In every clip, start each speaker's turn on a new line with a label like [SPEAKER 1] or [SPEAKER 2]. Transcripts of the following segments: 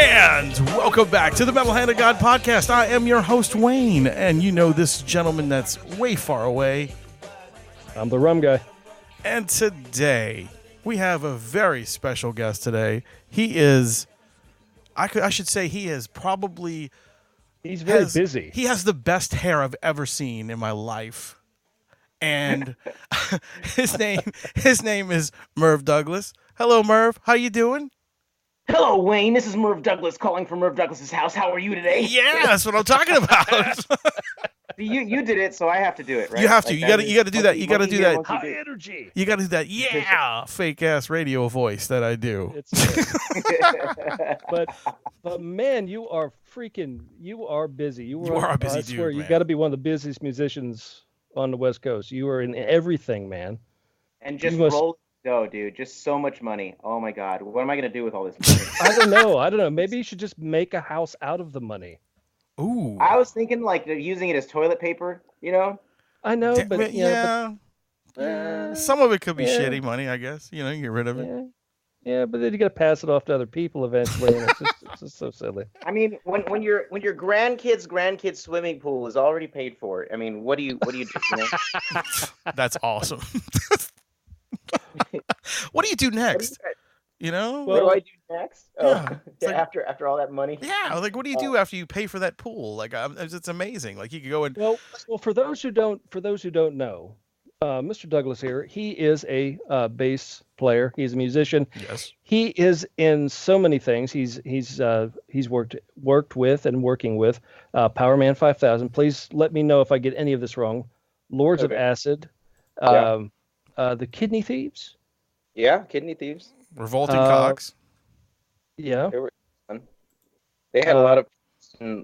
[SPEAKER 1] And welcome back to the Metal Hand of God podcast. I am your host, Wayne, and you know this gentleman that's way far away.
[SPEAKER 2] I'm the Rum Guy.
[SPEAKER 1] And today, we have a very special guest today. He is, I should say he is probably...
[SPEAKER 2] He's very busy.
[SPEAKER 1] He has the best hair I've ever seen in my life. And his name is Murv Douglas. Hello, Murv. How you doing?
[SPEAKER 3] Hello, Wayne. This is Murv Douglas calling from Murv Douglas's house. How are you today?
[SPEAKER 1] Yeah, that's what I'm talking about.
[SPEAKER 3] You did it, so I have to do it, right?
[SPEAKER 1] You have to. You got to do that. You got to do that.
[SPEAKER 2] High energy.
[SPEAKER 1] You got to do that. Yeah, fake ass radio voice that I do.
[SPEAKER 2] But man, you are busy. You are
[SPEAKER 1] a busy
[SPEAKER 2] I swear,
[SPEAKER 1] dude.
[SPEAKER 2] You got to be one of the busiest musicians on the West Coast. You are in everything, man.
[SPEAKER 3] And just roll. No, dude, just so much money. Oh my God, what am I gonna do with all this money?
[SPEAKER 2] I don't know. Maybe you should just make a house out of the money.
[SPEAKER 1] Ooh.
[SPEAKER 3] I was thinking like using it as toilet paper. You know.
[SPEAKER 2] I know, but
[SPEAKER 1] some of it could be shitty money, I guess. You know, you get rid of it.
[SPEAKER 2] Yeah, but then you got to pass it off to other people eventually, and it's just so silly.
[SPEAKER 3] I mean, when your grandkids swimming pool is already paid for, I mean, what do you do? You know?
[SPEAKER 1] That's awesome. What do you do next? You know?
[SPEAKER 3] What do I do next?
[SPEAKER 1] Yeah, like,
[SPEAKER 3] after all that money?
[SPEAKER 1] Yeah, like what do you do after you pay for that pool? Like it's amazing. Like you could go and
[SPEAKER 2] well, for those who don't know, Mr. Douglas here, he is a bass player. He's a musician.
[SPEAKER 1] Yes.
[SPEAKER 2] He is in so many things. He's worked with and working with Power Man 5000. Please let me know if I get any of this wrong. Lords of Acid, the Kidney Thieves.
[SPEAKER 3] Yeah, Kidney Thieves.
[SPEAKER 1] Revolting Cogs.
[SPEAKER 2] Yeah.
[SPEAKER 3] They were fun. They had a lot of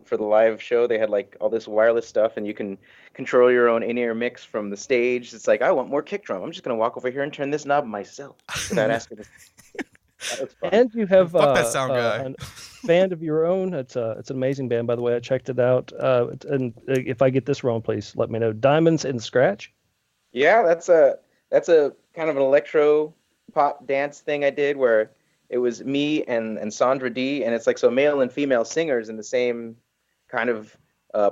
[SPEAKER 3] for the live show. They had like all this wireless stuff, and you can control your own in-ear mix from the stage. It's like, I want more kick drum. I'm just gonna walk over here and turn this knob myself without asking. That was fun.
[SPEAKER 2] And you have
[SPEAKER 1] that sound guy.
[SPEAKER 2] A band of your own. It's an amazing band, by the way. I checked it out. And if I get this wrong, please let me know. Diamonds in Scratch.
[SPEAKER 3] Yeah, that's a kind of an electro pop dance thing I did where it was me and Sandra D, and it's like so male and female singers in the same kind of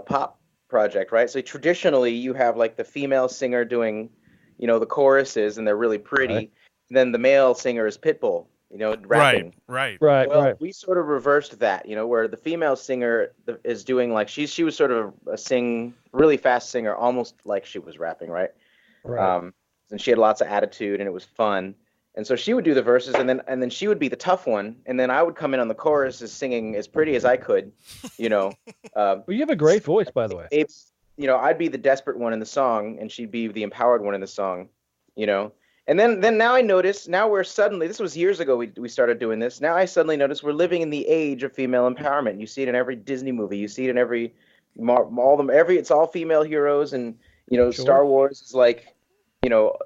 [SPEAKER 3] pop project, right? So traditionally you have like the female singer doing, you know, the choruses, and they're really pretty. Right. Then the male singer is Pitbull, you know, rapping.
[SPEAKER 1] Right.
[SPEAKER 3] Well, we sort of reversed that, you know, where the female singer is doing like she was sort of a really fast singer, almost like she was rapping, right?
[SPEAKER 2] Right.
[SPEAKER 3] And she had lots of attitude, and it was fun. And so she would do the verses, and then she would be the tough one, and then I would come in on the chorus as singing as pretty as I could, you know.
[SPEAKER 2] Well, you have a great voice, by the way.
[SPEAKER 3] You know, I'd be the desperate one in the song, and she'd be the empowered one in the song, you know. And then now I notice, now we're suddenly, this was years ago we started doing this, now I suddenly notice we're living in the age of female empowerment. You see it in every Disney movie, you see it in every, it's all female heroes, and, you know, sure. Star Wars is like, you know,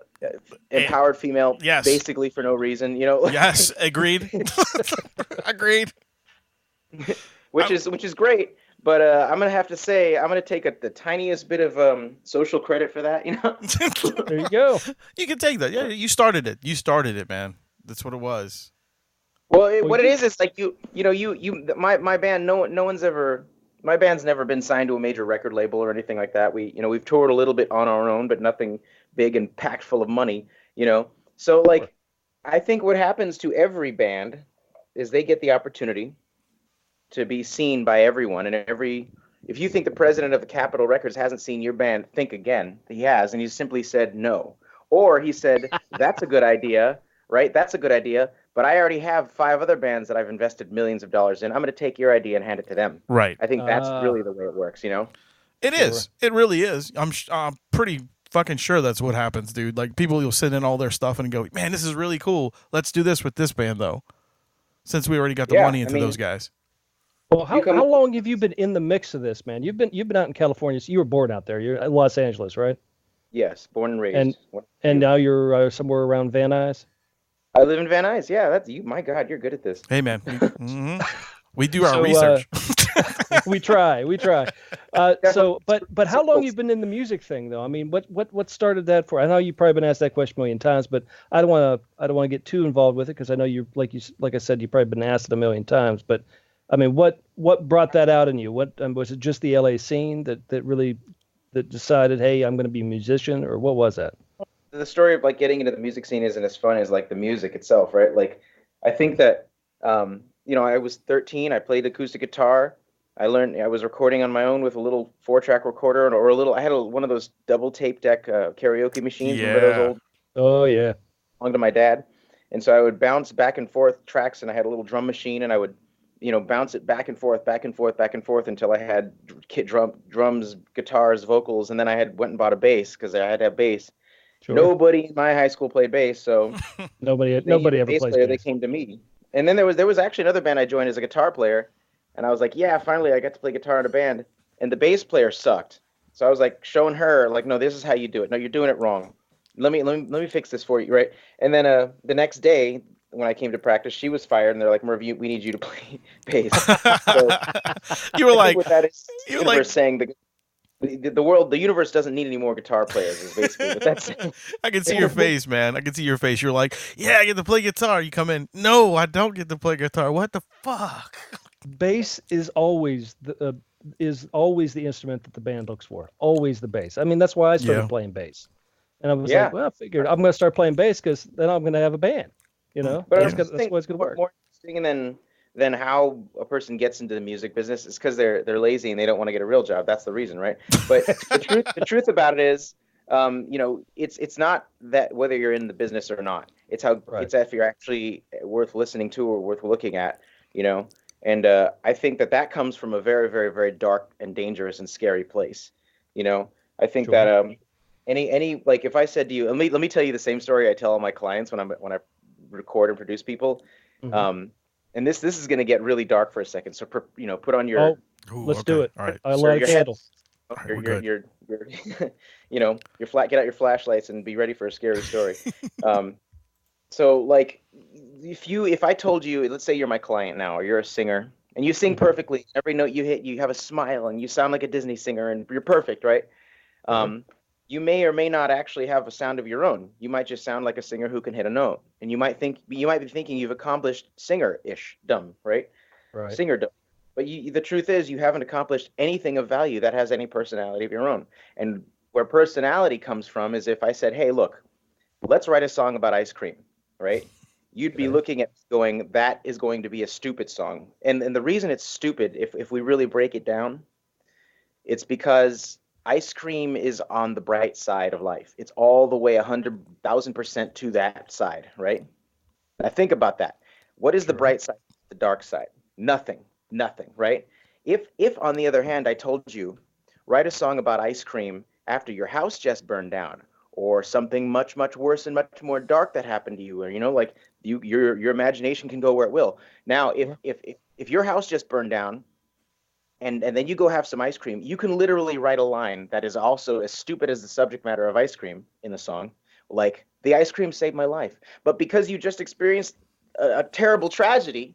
[SPEAKER 3] empowered female,
[SPEAKER 1] yes.
[SPEAKER 3] Basically for no reason, you know.
[SPEAKER 1] Yes, agreed. Agreed.
[SPEAKER 3] Which is great, but I'm gonna have to say I'm gonna take the tiniest bit of social credit for that, you know.
[SPEAKER 2] There you go.
[SPEAKER 1] You can take that. Yeah, you started it. You started it, man. That's what it was.
[SPEAKER 3] Well, what it is like my band. My band's never been signed to a major record label or anything like that. We've toured a little bit on our own, but nothing big and packed full of money, you know. So like, I think what happens to every band is they get the opportunity to be seen by everyone, and if you think the president of the Capitol Records hasn't seen your band, think again. He has, and he simply said no, or he said that's a good idea, right? That's a good idea. But I already have 5 other bands that I've invested millions of dollars in. I'm going to take your idea and hand it to them.
[SPEAKER 1] Right.
[SPEAKER 3] I think that's really the way it works, you know?
[SPEAKER 1] It is. It really is. I'm pretty fucking sure that's what happens, dude. Like, people will send in all their stuff and go, man, this is really cool. Let's do this with this band, though. Since we already got the money into those guys.
[SPEAKER 2] Well, how long have you been in the mix of this, man? You've been out in California. So you were born out there. You're in Los Angeles, right?
[SPEAKER 3] Yes, born and raised.
[SPEAKER 2] And now you're somewhere around Van Nuys?
[SPEAKER 3] I live in Van Nuys. Yeah, that's you. My God, you're good at this.
[SPEAKER 1] Hey, man. Mm-hmm. We do our research.
[SPEAKER 2] We try. But how long you've been in the music thing, though? I mean, what started that for? I know you've probably been asked that question a million times, but I don't want to get too involved with it because I know like I said, you've probably been asked it a million times. But I mean, what brought that out in you? What was it? Just the LA scene that decided, hey, I'm going to be a musician, or what was that?
[SPEAKER 3] The story of like getting into the music scene isn't as fun as like the music itself, right? Like, I think that I was 13. I played acoustic guitar. I was recording on my own with a little 4-track recorder or a little. I had one of those double tape deck karaoke machines.
[SPEAKER 1] Yeah.
[SPEAKER 3] Remember those old?
[SPEAKER 2] Oh yeah.
[SPEAKER 3] Belonged to my dad, and so I would bounce back and forth tracks, and I had a little drum machine, and I would, bounce it back and forth until I had drums, guitars, vocals, and then I went and bought a bass because I had to have bass. Sure. Nobody in my high school played bass, so
[SPEAKER 2] nobody ever plays bass.
[SPEAKER 3] They came to me, and then there was actually another band I joined as a guitar player, and I was like, yeah, finally I got to play guitar in a band, and the bass player sucked, so I was like showing her like, no, this is how you do it. No, you're doing it wrong. Let me fix this for you, right? And then the next day when I came to practice, she was fired, and they're like, Murv, we need you to play bass. So,
[SPEAKER 1] you were like,
[SPEAKER 3] what that is, you were saying the universe doesn't need any more guitar players, is basically what that's saying.
[SPEAKER 1] I can see your face, man. I can see your face. You're like, yeah, I get to play guitar. You come in, no, I don't get to play guitar. What the fuck?
[SPEAKER 2] Bass is always the instrument that the band looks for. Always the bass. I mean, that's why I started playing bass. And I was like, well, I figured I'm going to start playing bass because then I'm going to have a band, But that's why it's going to work.
[SPEAKER 3] More interesting than how a person gets into the music business is because they're lazy and they don't want to get a real job. That's the reason, right? But the truth about it is, it's not that whether you're in the business or not. It's how it's if you're actually worth listening to or worth looking at, And I think that comes from a very, very, very dark and dangerous and scary place. I think that any like if I said to you, let me tell you the same story I tell all my clients when I record and produce people. Mm-hmm. And this is going to get really dark for a second. So put on your
[SPEAKER 2] let's do it.
[SPEAKER 1] All right.
[SPEAKER 2] I light a candle.
[SPEAKER 3] Get out your flashlights and be ready for a scary story. So like if I told you, let's say you're my client now, or you're a singer and you sing perfectly, every note you hit, you have a smile and you sound like a Disney singer and you're perfect, right? You may or may not actually have a sound of your own. You might just sound like a singer who can hit a note, and you might be thinking you've accomplished singer-ish dumb, right?
[SPEAKER 2] Right.
[SPEAKER 3] Singer dumb. But the truth is, you haven't accomplished anything of value that has any personality of your own. And where personality comes from is if I said, hey, look, let's write a song about ice cream, right? You'd be looking at going, that is going to be a stupid song. And the reason it's stupid, if we really break it down, it's because ice cream is on the bright side of life. It's all the way 100,000% to that side, right? Now think about that. What is the bright side? The dark side? Nothing, right? If on the other hand, I told you, write a song about ice cream after your house just burned down, or something much, much worse and much more dark that happened to you, or like your imagination can go where it will. Now, if your house just burned down, and then you go have some ice cream, you can literally write a line that is also as stupid as the subject matter of ice cream in the song, like, the ice cream saved my life. But because you just experienced a terrible tragedy,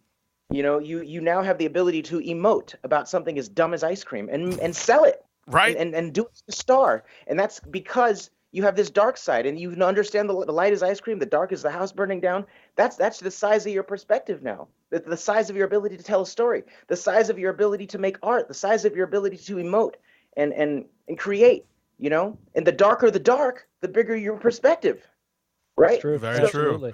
[SPEAKER 3] you now have the ability to emote about something as dumb as ice cream and sell it.
[SPEAKER 1] Right.
[SPEAKER 3] And do it to the star. And that's because you have this dark side, and you understand the light is ice cream, the dark is the house burning down. That's the size of your perspective now. The size of your ability to tell a story, the size of your ability to make art, the size of your ability to emote and create, And the darker the dark, the bigger your perspective, right?
[SPEAKER 2] That's true.
[SPEAKER 1] Very true.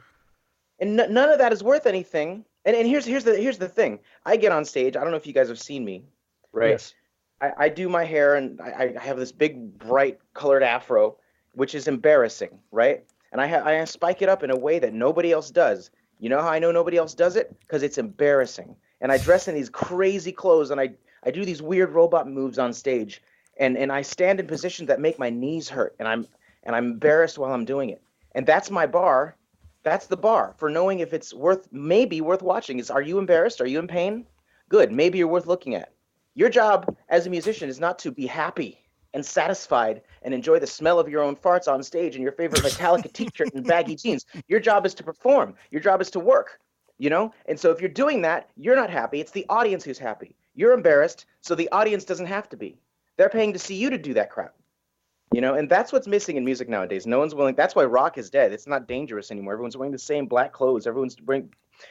[SPEAKER 3] And none of that is worth anything. And here's the thing. I get on stage. I don't know if you guys have seen me, right?
[SPEAKER 2] Yes.
[SPEAKER 3] I do my hair, and I have this big, bright, colored afro, which is embarrassing, right? And I spike it up in a way that nobody else does. You know how I know nobody else does it? Because it's embarrassing. And I dress in these crazy clothes, and I do these weird robot moves on stage, and I stand in positions that make my knees hurt, and I'm embarrassed while I'm doing it. And that's my bar. That's the bar for knowing if it's maybe worth watching. Are you embarrassed? Are you in pain? Good. Maybe you're worth looking at. Your job as a musician is not to be happy and satisfied and enjoy the smell of your own farts on stage and your favorite Metallica t-shirt and baggy jeans. Your job is to perform. Your job is to work, And so if you're doing that, you're not happy. It's the audience who's happy. You're embarrassed, so the audience doesn't have to be. They're paying to see you to do that crap, And that's what's missing in music nowadays. No one's willing. That's why rock is dead. It's not dangerous anymore. Everyone's wearing the same black clothes. Everyone's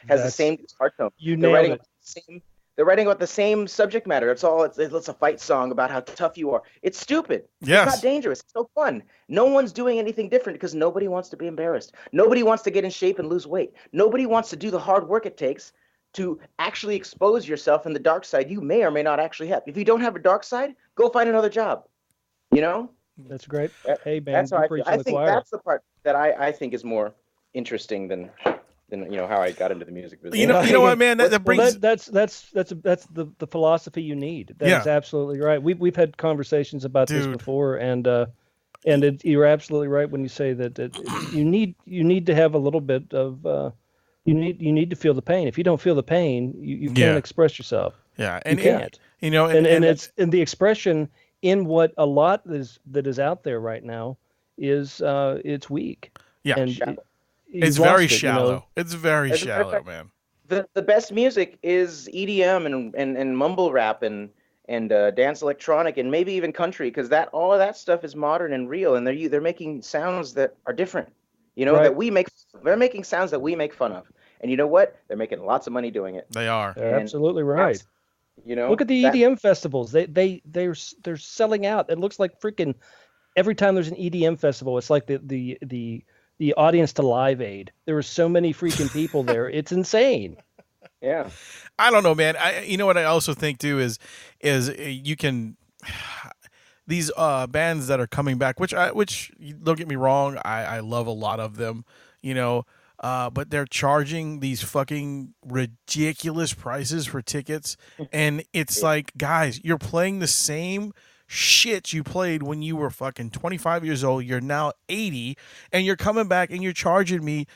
[SPEAKER 3] has the same guitar tone.
[SPEAKER 2] You nailed it.
[SPEAKER 3] They're writing about the same subject matter. It's a fight song about how tough you are. It's stupid.
[SPEAKER 1] Yes.
[SPEAKER 3] It's not dangerous. It's no fun. No one's doing anything different because nobody wants to be embarrassed. Nobody wants to get in shape and lose weight. Nobody wants to do the hard work it takes to actually expose yourself in the dark side you may or may not actually have. If you don't have a dark side, go find another job. You know?
[SPEAKER 2] That's great. Hey, man,
[SPEAKER 3] that's how I think that's the part that I think is more interesting than how I got into the music business.
[SPEAKER 1] You know what, man? That brings
[SPEAKER 2] that's the philosophy you need. That is absolutely right. We've had conversations about this before, and you're absolutely right when you say that you need to have a little bit of you need to feel the pain. If you don't feel the pain, you can't express yourself.
[SPEAKER 1] Yeah, and
[SPEAKER 2] you can't. And it's in the expression in what a lot that is out there right now is it's weak.
[SPEAKER 1] Yeah.
[SPEAKER 2] And
[SPEAKER 1] it's very shallow. It's very shallow, man.
[SPEAKER 3] The best music is EDM and mumble rap and dance electronic and maybe even country, because all of that stuff is modern and real, and they're making sounds that are different. That they're making sounds that we make fun of, and you know what? They're making lots of money doing it.
[SPEAKER 1] They are.
[SPEAKER 2] They're absolutely right. Look at the EDM festivals. They're selling out. It looks like freaking every time there's an EDM festival, it's like the audience to Live Aid. There were so many freaking people there. It's insane.
[SPEAKER 3] Yeah.
[SPEAKER 1] I don't know, man. You know what I also think too is you can these bands that are coming back, which don't get me wrong, I love a lot of them, but they're charging these fucking ridiculous prices for tickets, and it's like, guys, you're playing the same shit you played when you were fucking 25 years old. You're now 80, and you're coming back and you're charging me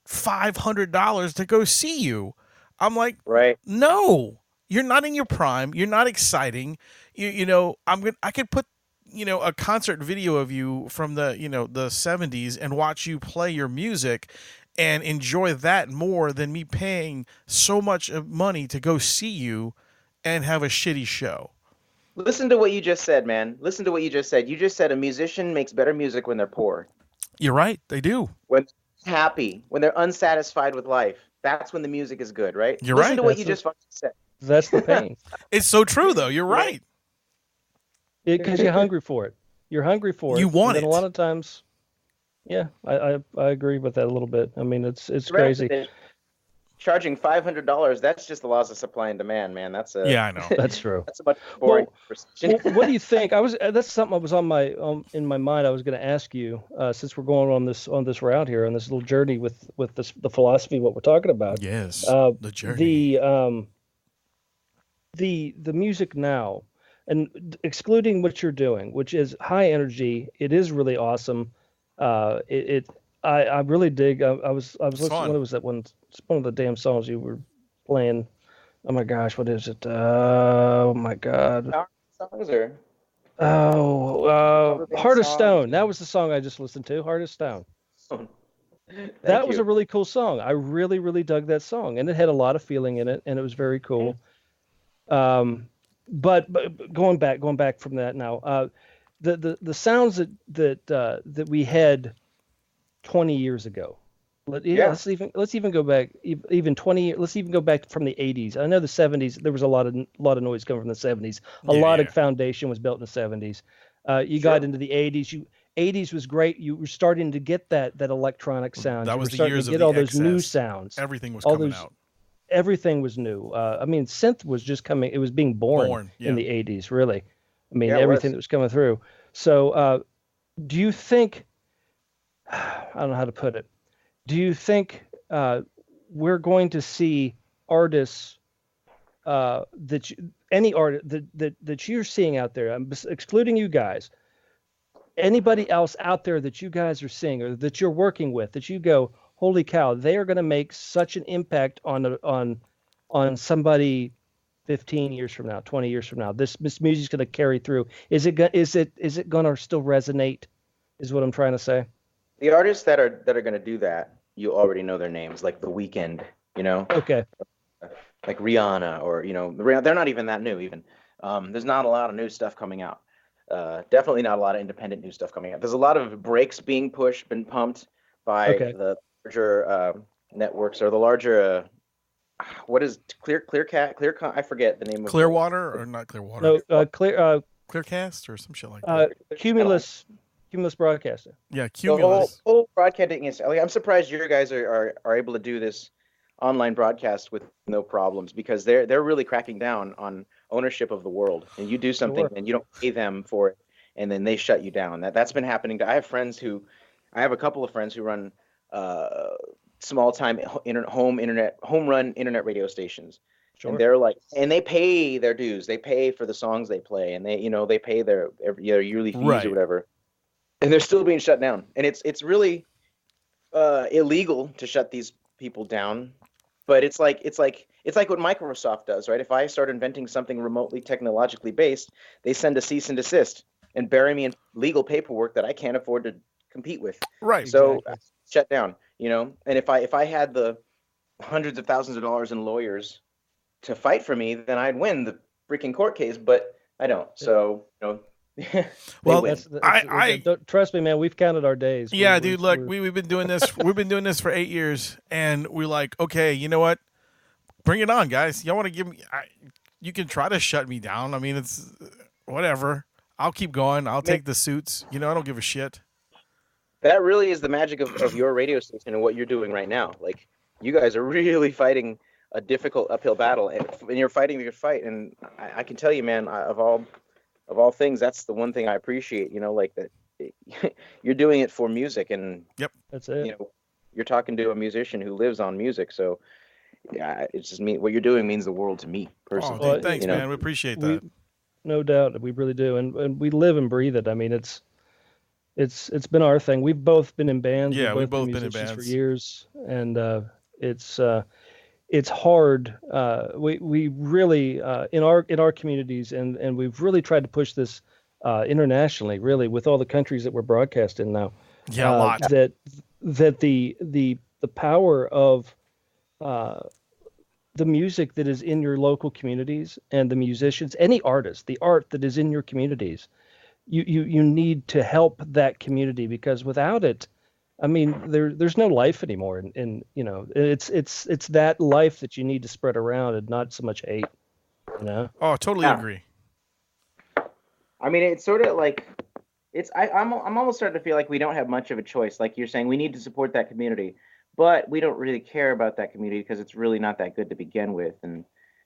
[SPEAKER 1] $500 to go see you. I'm like,
[SPEAKER 3] right?
[SPEAKER 1] No, you're not in your prime. You're not exciting. I could put a concert video of you from the the 70s and watch you play your music and enjoy that more than me paying so much money to go see you and have a shitty show.
[SPEAKER 3] Listen to what you just said, man. Listen to what you just said. You just said a musician makes better music when they're poor.
[SPEAKER 1] You're right. They do.
[SPEAKER 3] When they're happy, when they're unsatisfied with life, that's when the music is good, right?
[SPEAKER 1] You're right.
[SPEAKER 3] Listen to what you just fucking said.
[SPEAKER 2] That's the pain.
[SPEAKER 1] It's so true, though. You're right.
[SPEAKER 2] Because you're hungry for it. You're hungry for it.
[SPEAKER 1] You want it.
[SPEAKER 2] And a lot of times, yeah, I agree with that a little bit. I mean, it's crazy.
[SPEAKER 3] Charging $500, that's just the laws of supply and demand, man.
[SPEAKER 1] Yeah, I know.
[SPEAKER 2] That's true.
[SPEAKER 3] That's a much boring
[SPEAKER 2] conversation. What do you think? That's something I was on my in my mind. I was going to ask you, since we're going on this route here, on this little journey with the philosophy, what we're talking about.
[SPEAKER 1] Yes, the journey.
[SPEAKER 2] The music now, and excluding what you're doing, which is high energy, it is really awesome. I really dig. I was listening. What was that one? It's one of the damn songs you were playing. Oh my gosh, what is it? Oh my god.
[SPEAKER 3] Songs or?
[SPEAKER 2] Heart of Stone. That was the song I just listened to. Heart of Stone. That was a really cool song. I really, really dug that song, and it had a lot of feeling in it, and it was very cool. But going back from that now, the sounds that we had 20 years ago. Let's even go back even 20. Let's even go back from the 80s. I know the 70s. There was a lot of noise coming from the 70s. A lot of foundation was built in the 70s. You got into the 80s. 80s was great. You were starting to get that electronic sound.
[SPEAKER 1] That was the years of
[SPEAKER 2] get all those new sounds.
[SPEAKER 1] Everything was coming out.
[SPEAKER 2] Everything was new. I mean, synth was just coming. It was being born in the 80s, really. I mean, everything that was coming through. So, do you think? I don't know how to put it. Do you think we're going to see artists any artist that you're seeing out there, excluding you guys, anybody else out there that you guys are seeing or that you're working with, that you go, holy cow, they are going to make such an impact on somebody 15 years from now, 20 years from now. This music's going to carry through. Is it going to still resonate? Is what I'm trying to say.
[SPEAKER 3] The artists that are going to do that, you already know their names, like The Weeknd,
[SPEAKER 2] Okay.
[SPEAKER 3] Like Rihanna, or they're not even that new. Even there's not a lot of new stuff coming out. Definitely not a lot of independent new stuff coming out. There's a lot of breaks being pumped by the larger networks or the larger what is Clearcut? I forget the name of
[SPEAKER 1] Clearwater or not Clearwater?
[SPEAKER 2] No,
[SPEAKER 1] Clearcast or some shit like that.
[SPEAKER 2] Cumulus Broadcaster.
[SPEAKER 1] Yeah, Cumulus.
[SPEAKER 3] Broadcasting is. Like, I'm surprised you guys are able to do this online broadcast with no problems, because they're really cracking down on ownership of the world. And you do something and you don't pay them for it, and then they shut you down. That's been happening. I have a couple of friends who run small time home run internet radio stations. Sure. And they're like, and they pay their dues. They pay for the songs they play, and they pay their yearly fees or whatever. And they're still being shut down. And it's really illegal to shut these people down. But it's like what Microsoft does, right? If I start inventing something remotely technologically based, they send a cease and desist and bury me in legal paperwork that I can't afford to compete with.
[SPEAKER 1] Right.
[SPEAKER 3] So shut down, And if I had the hundreds of thousands of dollars in lawyers to fight for me, then I'd win the freaking court case. But I don't. So
[SPEAKER 1] well,
[SPEAKER 2] trust me, man. We've counted our days.
[SPEAKER 1] Yeah, dude. Look, we've been doing this. We've been doing this for 8 years, and we're like, okay, you know what? Bring it on, guys. Y'all want to give me? You can try to shut me down. I mean, it's whatever. I'll keep going. I'll take the suits. I don't give a shit.
[SPEAKER 3] That really is the magic of your radio station and what you're doing right now. Like, you guys are really fighting a difficult uphill battle, and you're fighting the good fight. And I can tell you, man, of all things, that's the one thing I appreciate, like that you're doing it for music. And
[SPEAKER 1] yep,
[SPEAKER 2] that's it.
[SPEAKER 3] You're talking to a musician who lives on music. So yeah, it's just what you're doing means the world to me personally.
[SPEAKER 1] Oh, dude, thanks, man. We appreciate that.
[SPEAKER 2] No doubt. We really do. And we live and breathe it. I mean, it's been our thing. We've both been in bands.
[SPEAKER 1] Yeah, we've both
[SPEAKER 2] been
[SPEAKER 1] in bands
[SPEAKER 2] for years. And it's hard. We really in our communities, and we've really tried to push this internationally, really, with all the countries that we're broadcast in now.
[SPEAKER 1] Yeah, a lot.
[SPEAKER 2] That the power of the music that is in your local communities and the musicians, any artist, the art that is in your communities, you need to help that community, because without it, I mean, there's no life anymore, and it's that life that you need to spread around, and not so much hate. Oh,
[SPEAKER 1] I totally agree.
[SPEAKER 3] I mean, it's sort of like I'm almost starting to feel like we don't have much of a choice. Like you're saying, we need to support that community, but we don't really care about that community because it's really not that good to begin with. And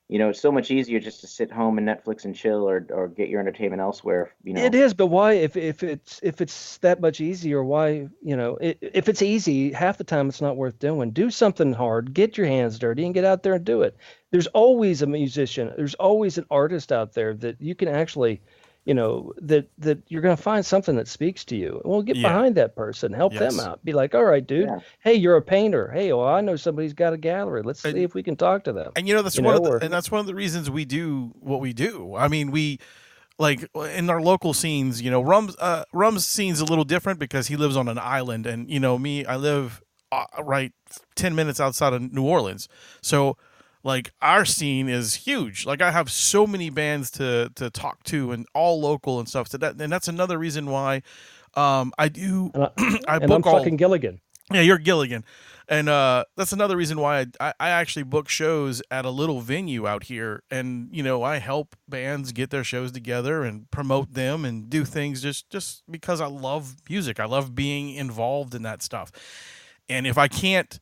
[SPEAKER 3] it's so much easier just to sit home and Netflix and chill, or get your entertainment elsewhere.
[SPEAKER 2] It is, but why? If it's that much easier, why? If it's easy, half the time it's not worth doing. Do something hard, get your hands dirty, and get out there and do it. There's always a musician. There's always an artist out there that you can actually, that you're going to find something that speaks to you. Well, get behind that person, help them out. Be like, all right, dude. Yeah. Hey, you're a painter. Hey, well, I know somebody's got a gallery. Let's see if we can talk to them.
[SPEAKER 1] And that's one of the reasons we do what we do. I mean, we like in our local scenes. Rum's scene's a little different because he lives on an island, and me, I live right 10 minutes outside of New Orleans, so. Like, our scene is huge. Like, I have so many bands to talk to, and all local and stuff. So that's another reason why I do. I book
[SPEAKER 2] I'm fucking Gilligan.
[SPEAKER 1] Yeah, you're Gilligan, and that's another reason why I actually book shows at a little venue out here, and I help bands get their shows together and promote them and do things just because I love music. I love being involved in that stuff, and if I can't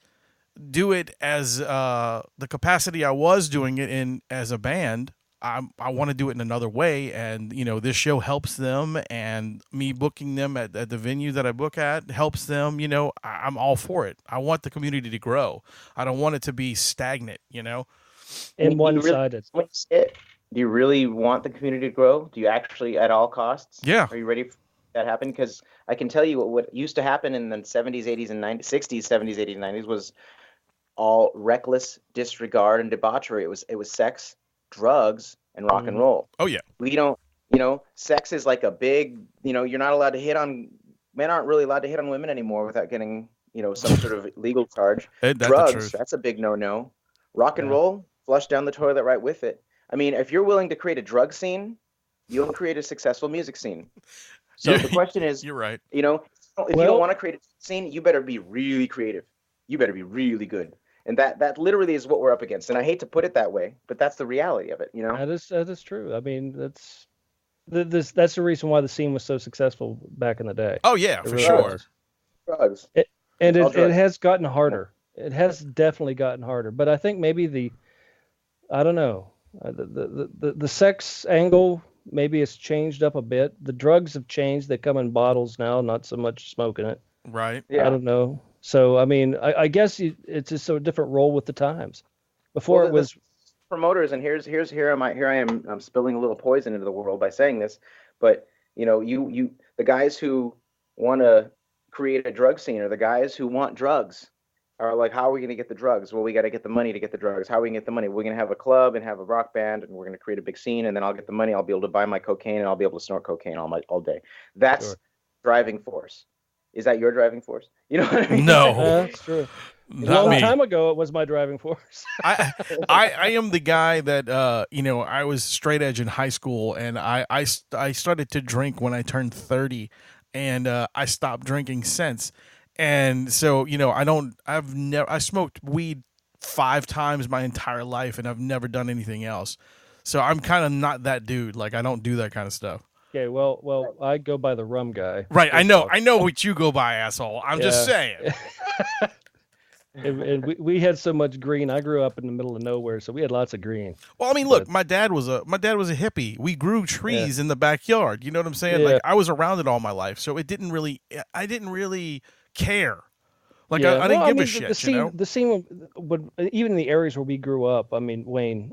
[SPEAKER 1] do it as the capacity I was doing it in as a band, I want to do it in another way, and this show helps them, and me booking them at the venue that I book at helps them. I'm all for it. I want the community to grow. I don't want it to be stagnant.
[SPEAKER 2] And one-sided.
[SPEAKER 3] Do you really want the community to grow? Do you actually, at all costs?
[SPEAKER 1] Yeah.
[SPEAKER 3] Are you ready for that happen? Because I can tell you what used to happen in the 70s, 80s, and 90s, 60s, 70s, 80s, and 90s was all reckless disregard and debauchery. It was sex, drugs, and rock and roll.
[SPEAKER 1] Oh yeah.
[SPEAKER 3] We don't, sex is like a big, you're not allowed to hit on, men aren't really allowed to hit on women anymore without getting, some sort of legal charge. Drugs, that's a big no-no. Rock and roll, flush down the toilet right with it. I mean, if you're willing to create a drug scene, you'll create a successful music scene. So the question is,
[SPEAKER 1] you're right.
[SPEAKER 3] If you don't want to create a scene, you better be really creative. You better be really good. And that literally is what we're up against. And I hate to put it that way, but that's the reality of it, you know?
[SPEAKER 2] That is true. I mean, that's the reason why the scene was so successful back in the day.
[SPEAKER 1] Oh yeah, for sure.
[SPEAKER 3] Drugs.
[SPEAKER 2] It has gotten harder. It has definitely gotten harder. But I think maybe I don't know, the sex angle maybe it's changed up a bit. The drugs have changed. They come in bottles now, not so much smoking it.
[SPEAKER 1] Right.
[SPEAKER 2] Yeah. I don't know. So, I mean, I guess it's just a different role with the times. Before it was
[SPEAKER 3] promoters, and here I am. I'm spilling a little poison into the world by saying this, but you know, the guys who want to create a drug scene, or the guys who want drugs, are like, how are we going to get the drugs? Well, we got to get the money to get the drugs. How are we going to get the money? We're going to have a club and have a rock band, and we're going to create a big scene, and then I'll get the money. I'll be able to buy my cocaine, and I'll be able to snort cocaine all day. That's driving force. Is that your driving force? You know what I mean?
[SPEAKER 1] No,
[SPEAKER 2] that's true. A long time ago, it was my driving force.
[SPEAKER 1] I am the guy that you know, I was straight edge in high school, and I started to drink when I turned 30, and I stopped drinking since. And so, you know, I smoked weed 5 times my entire life, and I've never done anything else. So I'm kind of not that dude. Like, I don't do that kind of stuff.
[SPEAKER 2] Okay, well, I go by the Rum Guy.
[SPEAKER 1] Right, I know what you go by, asshole. I'm just saying.
[SPEAKER 2] and we had so much green. I grew up in the middle of nowhere, so we had lots of green.
[SPEAKER 1] Well, I mean, look, my dad was a hippie. We grew trees in the backyard. You know what I'm saying? Yeah. Like, I was around it all my life, so I didn't really care. Like, I didn't give a shit. You know,
[SPEAKER 2] the scene would, even in the areas where we grew up. I mean, Wayne,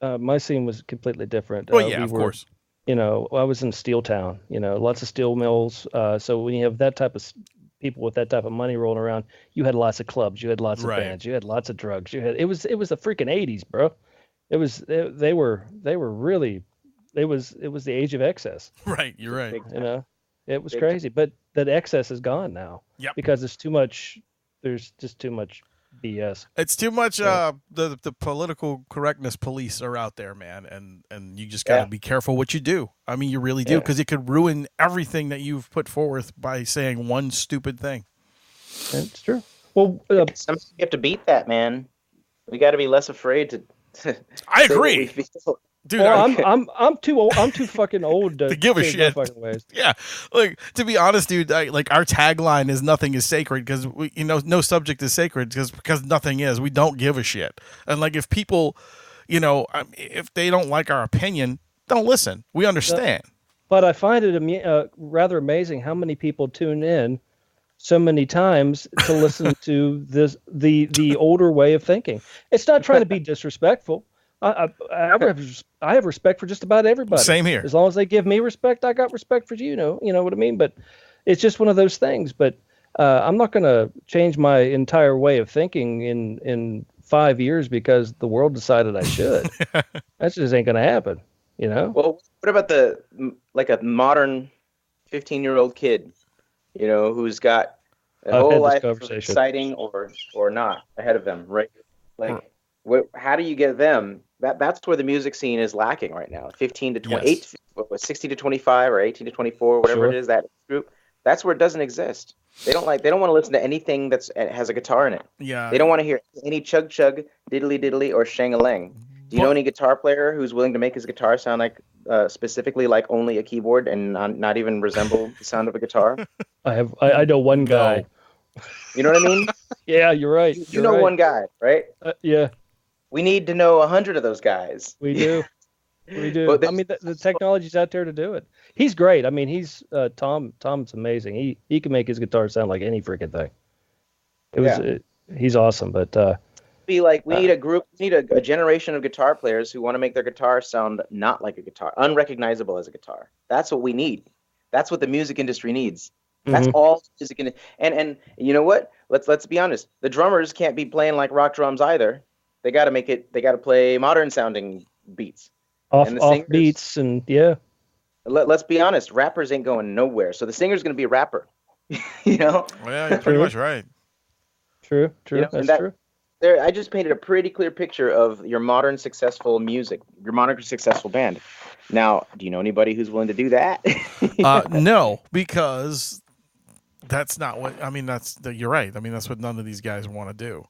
[SPEAKER 2] my scene was completely different.
[SPEAKER 1] Well, yeah, of course.
[SPEAKER 2] You know, I was in Steel Town. You know, lots of steel mills. So when you have that type of people with that type of money rolling around, you had lots of clubs, you had lots of bands, you had lots of drugs. It was the freaking 80s, bro. It was the age of excess.
[SPEAKER 1] Right, you're right.
[SPEAKER 2] You know, it was crazy, but that excess is gone now.
[SPEAKER 1] Yep.
[SPEAKER 2] Because there's just too much BS.
[SPEAKER 1] It's too much. The political correctness police are out there, man, and you just got to be careful what you do. I mean, you really do, because it could ruin everything that you've put forth by saying one stupid thing.
[SPEAKER 2] That's true. Well,
[SPEAKER 3] sometimes you have to beat that, man. We got to be less afraid to
[SPEAKER 1] I agree. Dude,
[SPEAKER 2] I'm too old. I'm too fucking old to
[SPEAKER 1] give a shit.
[SPEAKER 2] Ways.
[SPEAKER 1] Yeah, like, to be honest, dude, like, our tagline is "Nothing is sacred," because no subject is sacred, because nothing is. We don't give a shit, and like, if people, you know, if they don't like our opinion, don't listen. We understand.
[SPEAKER 2] But I find it rather amazing how many people tune in so many times to listen to the older way of thinking. It's not trying to be disrespectful. I have respect for just about everybody.
[SPEAKER 1] Same here.
[SPEAKER 2] As long as they give me respect, I got respect for you. You know what I mean? But it's just one of those things. But I'm not going to change my entire way of thinking in 5 years because the world decided I should. That just ain't going to happen. You know?
[SPEAKER 3] Well, what about a modern 15-year-old kid, you know, who's got a whole life of exciting or not ahead of them, right? Like, how do you get them? That's where the music scene is lacking right now. 15 to 28, 16 to 25, or 18 to 24, whatever it is, that group. That's where it doesn't exist. They don't want to listen to anything that has a guitar in it.
[SPEAKER 1] Yeah.
[SPEAKER 3] They don't want to hear any chug chug, diddly diddly, or shang-a-lang. Do you know any guitar player who's willing to make his guitar sound like specifically like only a keyboard and not even resemble the sound of a guitar?
[SPEAKER 2] I know one guy.
[SPEAKER 3] You know what I mean?
[SPEAKER 2] Yeah, you're right.
[SPEAKER 3] You know one guy, right?
[SPEAKER 2] Yeah.
[SPEAKER 3] We need to know 100 of those guys.
[SPEAKER 2] We do. We do. I mean, the technology's out there to do it. He's great. I mean, he's Tom's amazing. He can make his guitar sound like any freaking thing. He's awesome. But
[SPEAKER 3] we need a group. We need a generation of guitar players who want to make their guitar sound not like a guitar, unrecognizable as a guitar. That's what we need. That's what the music industry needs. That's all music and you know what? Let's be honest. The drummers can't be playing like rock drums either. They got to play modern sounding beats.
[SPEAKER 2] Off beats and
[SPEAKER 3] Let's be honest. Rappers ain't going nowhere. So the singer's going to be a rapper. You know?
[SPEAKER 1] Yeah, you're pretty much right.
[SPEAKER 2] True. You know, that's true.
[SPEAKER 3] I just painted a pretty clear picture of your modern successful music, your modern successful band. Now, do you know anybody who's willing to do that?
[SPEAKER 1] No, because that's not what, I mean, you're right. I mean, that's what none of these guys want to do.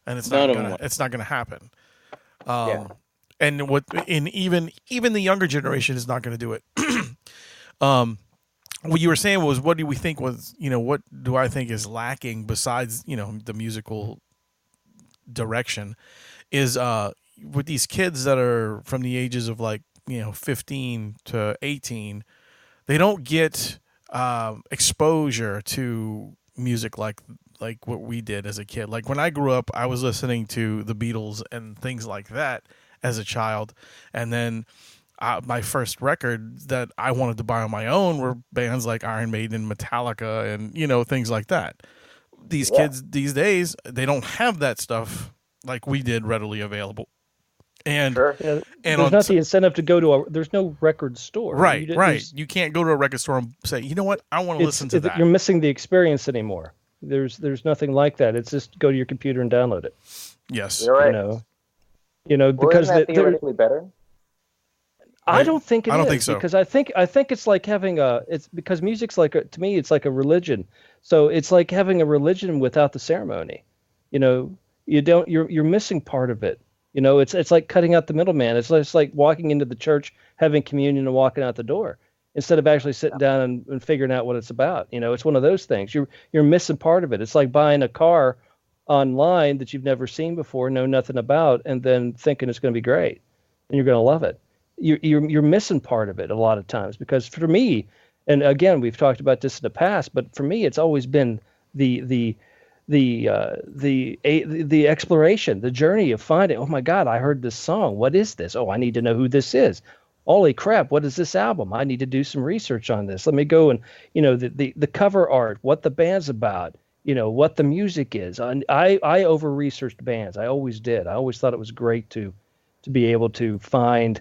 [SPEAKER 1] and it's not gonna happen. And even the younger generation is not going to do it. What you were saying was, what do we think was, what do I think is lacking besides, the musical direction is, with these kids that are from the ages of 15 to 18, they don't get, exposure to music like what we did as a kid. Like when I grew up, I was listening to the Beatles and things like that as a child. And then, my first record that I wanted to buy on my own were bands like Iron Maiden, Metallica, and things like that. These kids these days, they don't have that stuff like we did readily available. And
[SPEAKER 2] there's not the incentive to go to there's no record store.
[SPEAKER 1] Right. You can't go to a record store and say, you know what, I want to listen to that.
[SPEAKER 2] You're missing the experience anymore. There's nothing like that. It's just go to your computer and download it.
[SPEAKER 1] Yes.
[SPEAKER 3] You're right.
[SPEAKER 2] Because
[SPEAKER 3] isn't that theoretically better?
[SPEAKER 2] I don't think it is.
[SPEAKER 1] I don't think so.
[SPEAKER 2] Because I think it's like having it's because music's to me it's like a religion. So it's like having a religion without the ceremony. You're missing part of it. It's like cutting out the middleman. It's just like walking into the church, having communion, and walking out the door instead of actually sitting down and figuring out what it's about. It's one of those things. You're missing part of it. It's like buying a car online that you've never seen before, know nothing about, and then thinking it's going to be great and you're going to love it. You're missing part of it a lot of times, because for me, and again, we've talked about this in the past, but for me, it's always been the exploration, the journey of finding, oh my God, I heard this song. What is this? Oh, I need to know who this is. Holy crap, what is this album? I need to do some research on this. Let me go and, the cover art, what the band's about, what the music is. I over-researched bands. I always did. I always thought it was great to be able to find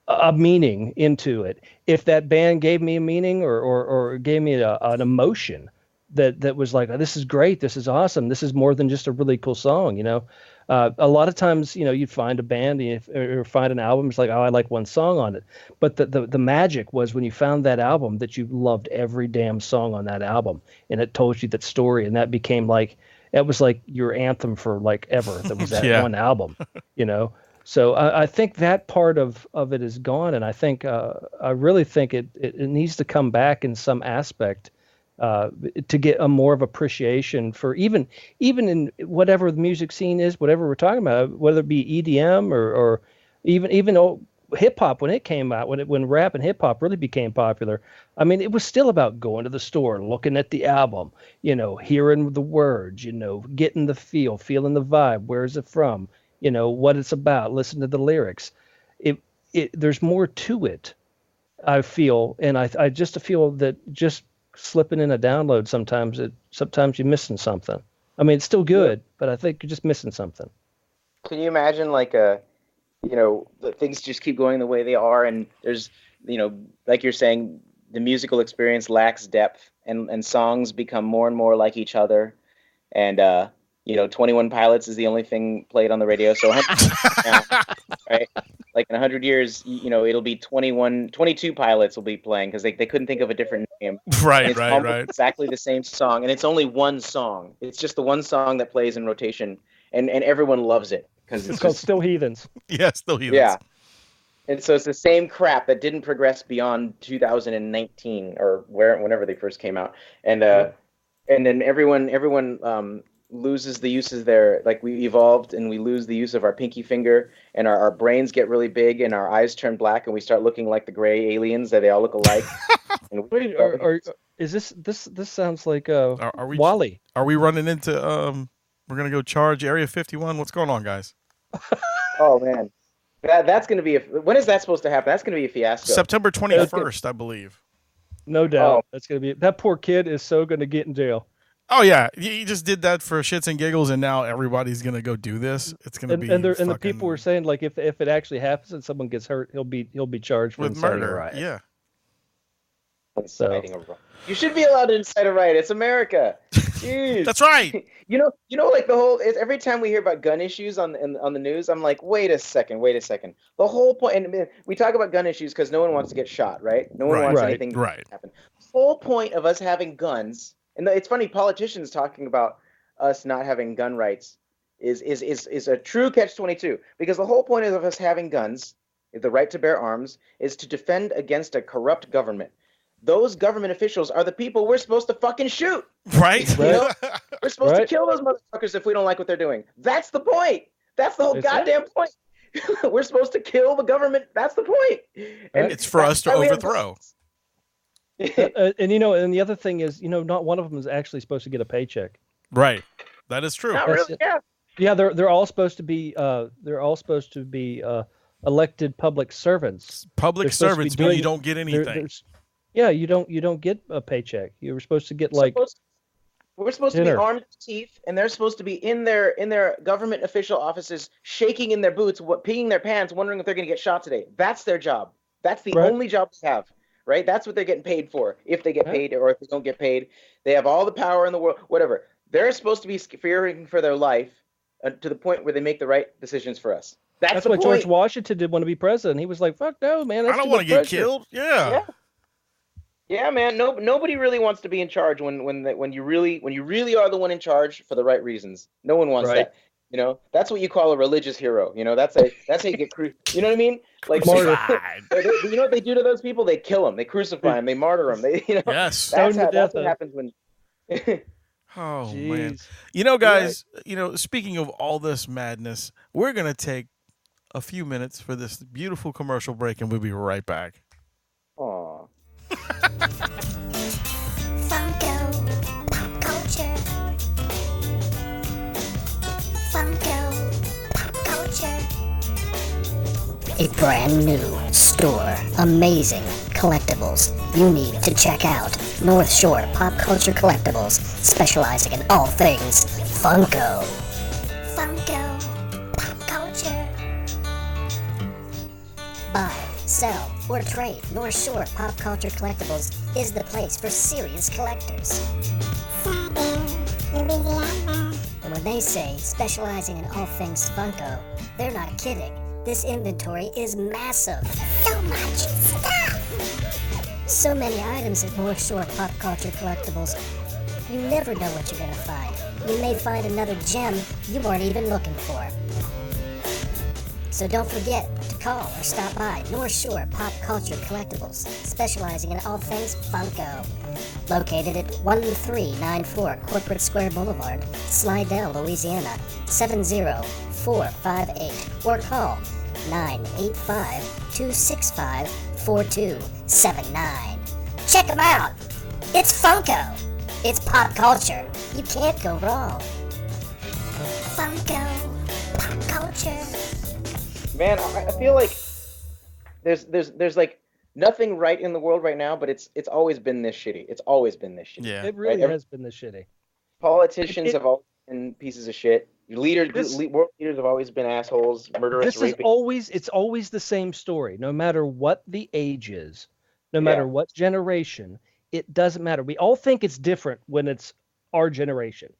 [SPEAKER 2] a meaning into it. If that band gave me a meaning or gave me an emotion that was like, oh, this is great, this is awesome, this is more than just a really cool song. A lot of times, you'd find a band or find an album, it's like, oh, I like one song on it. But the magic was when you found that album that you loved every damn song on that album, and it told you that story, and that became it was like your anthem for ever. That was that one album, So I think that part of it is gone, and I think I really think it needs to come back in some aspect to get a more of appreciation for even in whatever the music scene is, whatever we're talking about, whether it be EDM or even hip hop when it came out, when rap and hip hop really became popular. I mean, it was still about going to the store, looking at the album, hearing the words, getting the feel, feeling the vibe. Where is it from? What it's about, listen to the lyrics. There's more to it, I feel, and I just feel that just slipping in a download sometimes you're missing something. I mean, it's still good, but I think you're just missing something.
[SPEAKER 3] Can you imagine the things just keep going the way they are, and there's like you're saying, the musical experience lacks depth, and songs become more and more like each other, and 21 Pilots is the only thing played on the radio. So, now, right? Like in 100 years, it'll be 22 Pilots will be playing because they couldn't think of a different name.
[SPEAKER 1] Right.
[SPEAKER 3] Exactly the same song, and it's only one song. It's just the one song that plays in rotation, and everyone loves it because
[SPEAKER 2] it's called Still Heathens.
[SPEAKER 1] Yeah, Still Heathens.
[SPEAKER 3] Yeah. And so it's the same crap that didn't progress beyond 2019 or whenever they first came out, and then everyone loses the uses there. Like, we evolved and we lose the use of our pinky finger, and our brains get really big and our eyes turn black and we start looking like the gray aliens that they all look alike.
[SPEAKER 2] Wait, is this sounds like Wally?
[SPEAKER 1] Are we running into we're gonna go charge Area 51? What's going on, guys?
[SPEAKER 3] Oh man, that's gonna be when is that supposed to happen? That's gonna be a fiasco.
[SPEAKER 1] September 21st, I believe.
[SPEAKER 2] No doubt. That's gonna be that poor kid is so gonna get in jail.
[SPEAKER 1] Oh yeah, he just did that for shits and giggles, and now everybody's gonna go do this. It's gonna be
[SPEAKER 2] and the people were saying, like, if it actually happens and someone gets hurt, he'll be charged with
[SPEAKER 1] murder.
[SPEAKER 2] A riot.
[SPEAKER 1] Yeah.
[SPEAKER 3] Inciting a riot. You should be allowed to incite a riot. It's America. Jeez.
[SPEAKER 1] That's right.
[SPEAKER 3] Like the whole. Every time we hear about gun issues on the news, I'm like, wait a second. The whole point, and we talk about gun issues because no one wants to get shot, right? No one wants anything to happen. The whole point of us having guns. And it's funny, politicians talking about us not having gun rights. is a true catch-22, because the whole point of us having guns, the right to bear arms, is to defend against a corrupt government. Those government officials are the people we're supposed to fucking shoot.
[SPEAKER 1] Right.
[SPEAKER 3] You know? We're supposed to kill those motherfuckers if we don't like what they're doing. That's the point. That's the whole goddamn point. We're supposed to kill the government. That's the point. And
[SPEAKER 1] it's for us to overthrow.
[SPEAKER 2] And and the other thing is, not one of them is actually supposed to get a paycheck.
[SPEAKER 1] Right. That is true.
[SPEAKER 3] Not really. Yeah.
[SPEAKER 2] Yeah, they're all supposed to be elected public servants.
[SPEAKER 1] Public servants mean you don't get anything.
[SPEAKER 2] You don't get a paycheck. You were supposed to get
[SPEAKER 3] we're supposed to be armed to teeth, and they're supposed to be in their government official offices, shaking in their boots, peeing their pants, wondering if they're going to get shot today. That's their job. That's the only job they have, right? That's what they're getting paid for. If they get paid, or if they don't get paid, they have all the power in the world. Whatever. They're supposed to be fearing for their life to the point where they make the right decisions for us. That's
[SPEAKER 2] what George Washington did want to be president. He was like, "Fuck no, man!
[SPEAKER 1] I don't want to get killed."
[SPEAKER 3] Yeah, man. Nobody really wants to be in charge when you really are the one in charge for the right reasons. No one wants that. That's what you call a religious hero. That's how you get you know what I mean? Like martyr. You know what they do to those people? They kill them. They crucify them. They martyr them.
[SPEAKER 1] Yes.
[SPEAKER 3] That's what happens when.
[SPEAKER 1] Oh man. Guys. Speaking of all this madness, we're gonna take a few minutes for this beautiful commercial break, and we'll be right back.
[SPEAKER 3] Aww.
[SPEAKER 4] Funko pop culture. Funko pop culture. A brand new store. Amazing collectibles you need to check out. North Shore Pop Culture Collectibles, specializing in all things Funko. Funko pop culture. Buy, sell, or trade. North Shore Pop Culture Collectibles is the place for serious collectors. And when they say specializing in all things Funko, they're not kidding. This inventory is massive. So much stuff. So many items at North Shore Pop Culture Collectibles. You never know what you're gonna find. You may find another gem you weren't even looking for. So don't forget to call or stop by North Shore Pop Culture Collectibles, specializing in all things Funko. Located at 1394 Corporate Square Boulevard, Slidell, Louisiana, 70458, or call 985-265-4279. Check them out! It's Funko! It's pop culture. You can't go wrong. Funko Pop Culture.
[SPEAKER 3] Man, I feel like there's like nothing right in the world right now, but it's always been this shitty. It's always been this shitty.
[SPEAKER 2] Yeah, it really has been this shitty.
[SPEAKER 3] Politicians have always been pieces of shit. World leaders have always been assholes, murderous, rapists.
[SPEAKER 2] It's always the same story. No matter what the age is, no matter what generation, it doesn't matter. We all think it's different when it's our generation.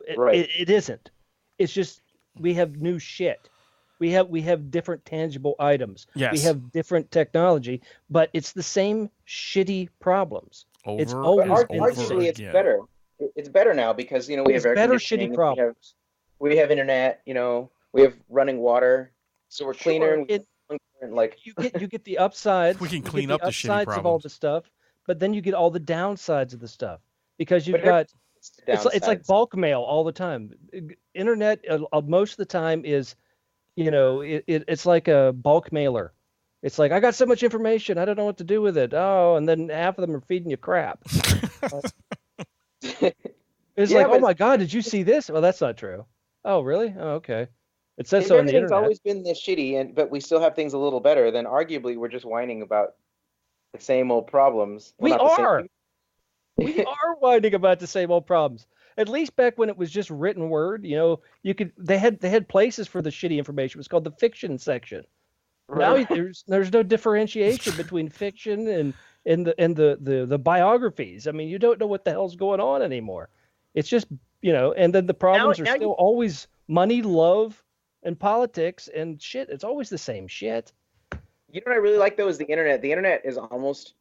[SPEAKER 2] It isn't. It's just we have new shit. We have different tangible items.
[SPEAKER 1] Yes.
[SPEAKER 2] We have different technology, but it's the same shitty problems.
[SPEAKER 3] Arguably, it's better. It's better now because we have
[SPEAKER 2] better shitty problems.
[SPEAKER 3] We have internet. We have running water, so we're cleaner.
[SPEAKER 2] You get the upsides.
[SPEAKER 1] We can clean up the shitty problems
[SPEAKER 2] of all the stuff, but then you get all the downsides of the stuff because you've got. It's like bulk mail all the time. Internet most of the time is. It's like a bulk mailer. It's like, I got so much information, I don't know what to do with it. Oh, and then half of them are feeding you crap. It's like, oh my God, did you see this? Well, that's not true. Oh, really? Oh, okay. It says so on the internet.
[SPEAKER 3] Everything's always been this shitty, but we still have things a little better. Then arguably, we're just whining about the same old problems.
[SPEAKER 2] We are whining about the same old problems. At least back when it was just written word, they had places for the shitty information. It was called the fiction section. Right. Now there's no differentiation between fiction and the biographies. I mean, you don't know what the hell's going on anymore. It's just and then the problems are still always money, love, and politics and shit. It's always the same shit.
[SPEAKER 3] You know what I really like though is the internet. The internet is almost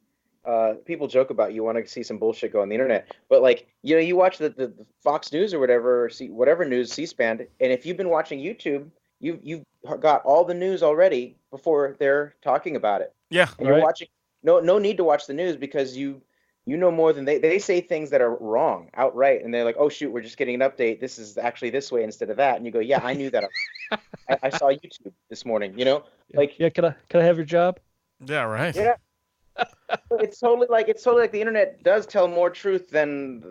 [SPEAKER 3] people joke about you want to see some bullshit go on the internet, but like, you watch the Fox News or whatever, or see whatever news, C-SPAN, and if you've been watching YouTube, you've got all the news already before they're talking about it.
[SPEAKER 1] Yeah,
[SPEAKER 3] and you're watching. No need to watch the news because you know more than they say things that are wrong outright, and they're like, oh shoot, we're just getting an update. This is actually this way instead of that, and you go, yeah, I knew that. I saw YouTube this morning. Like,
[SPEAKER 2] yeah, can I have your job?
[SPEAKER 1] Yeah, right.
[SPEAKER 3] Yeah. It's totally like the internet does tell more truth than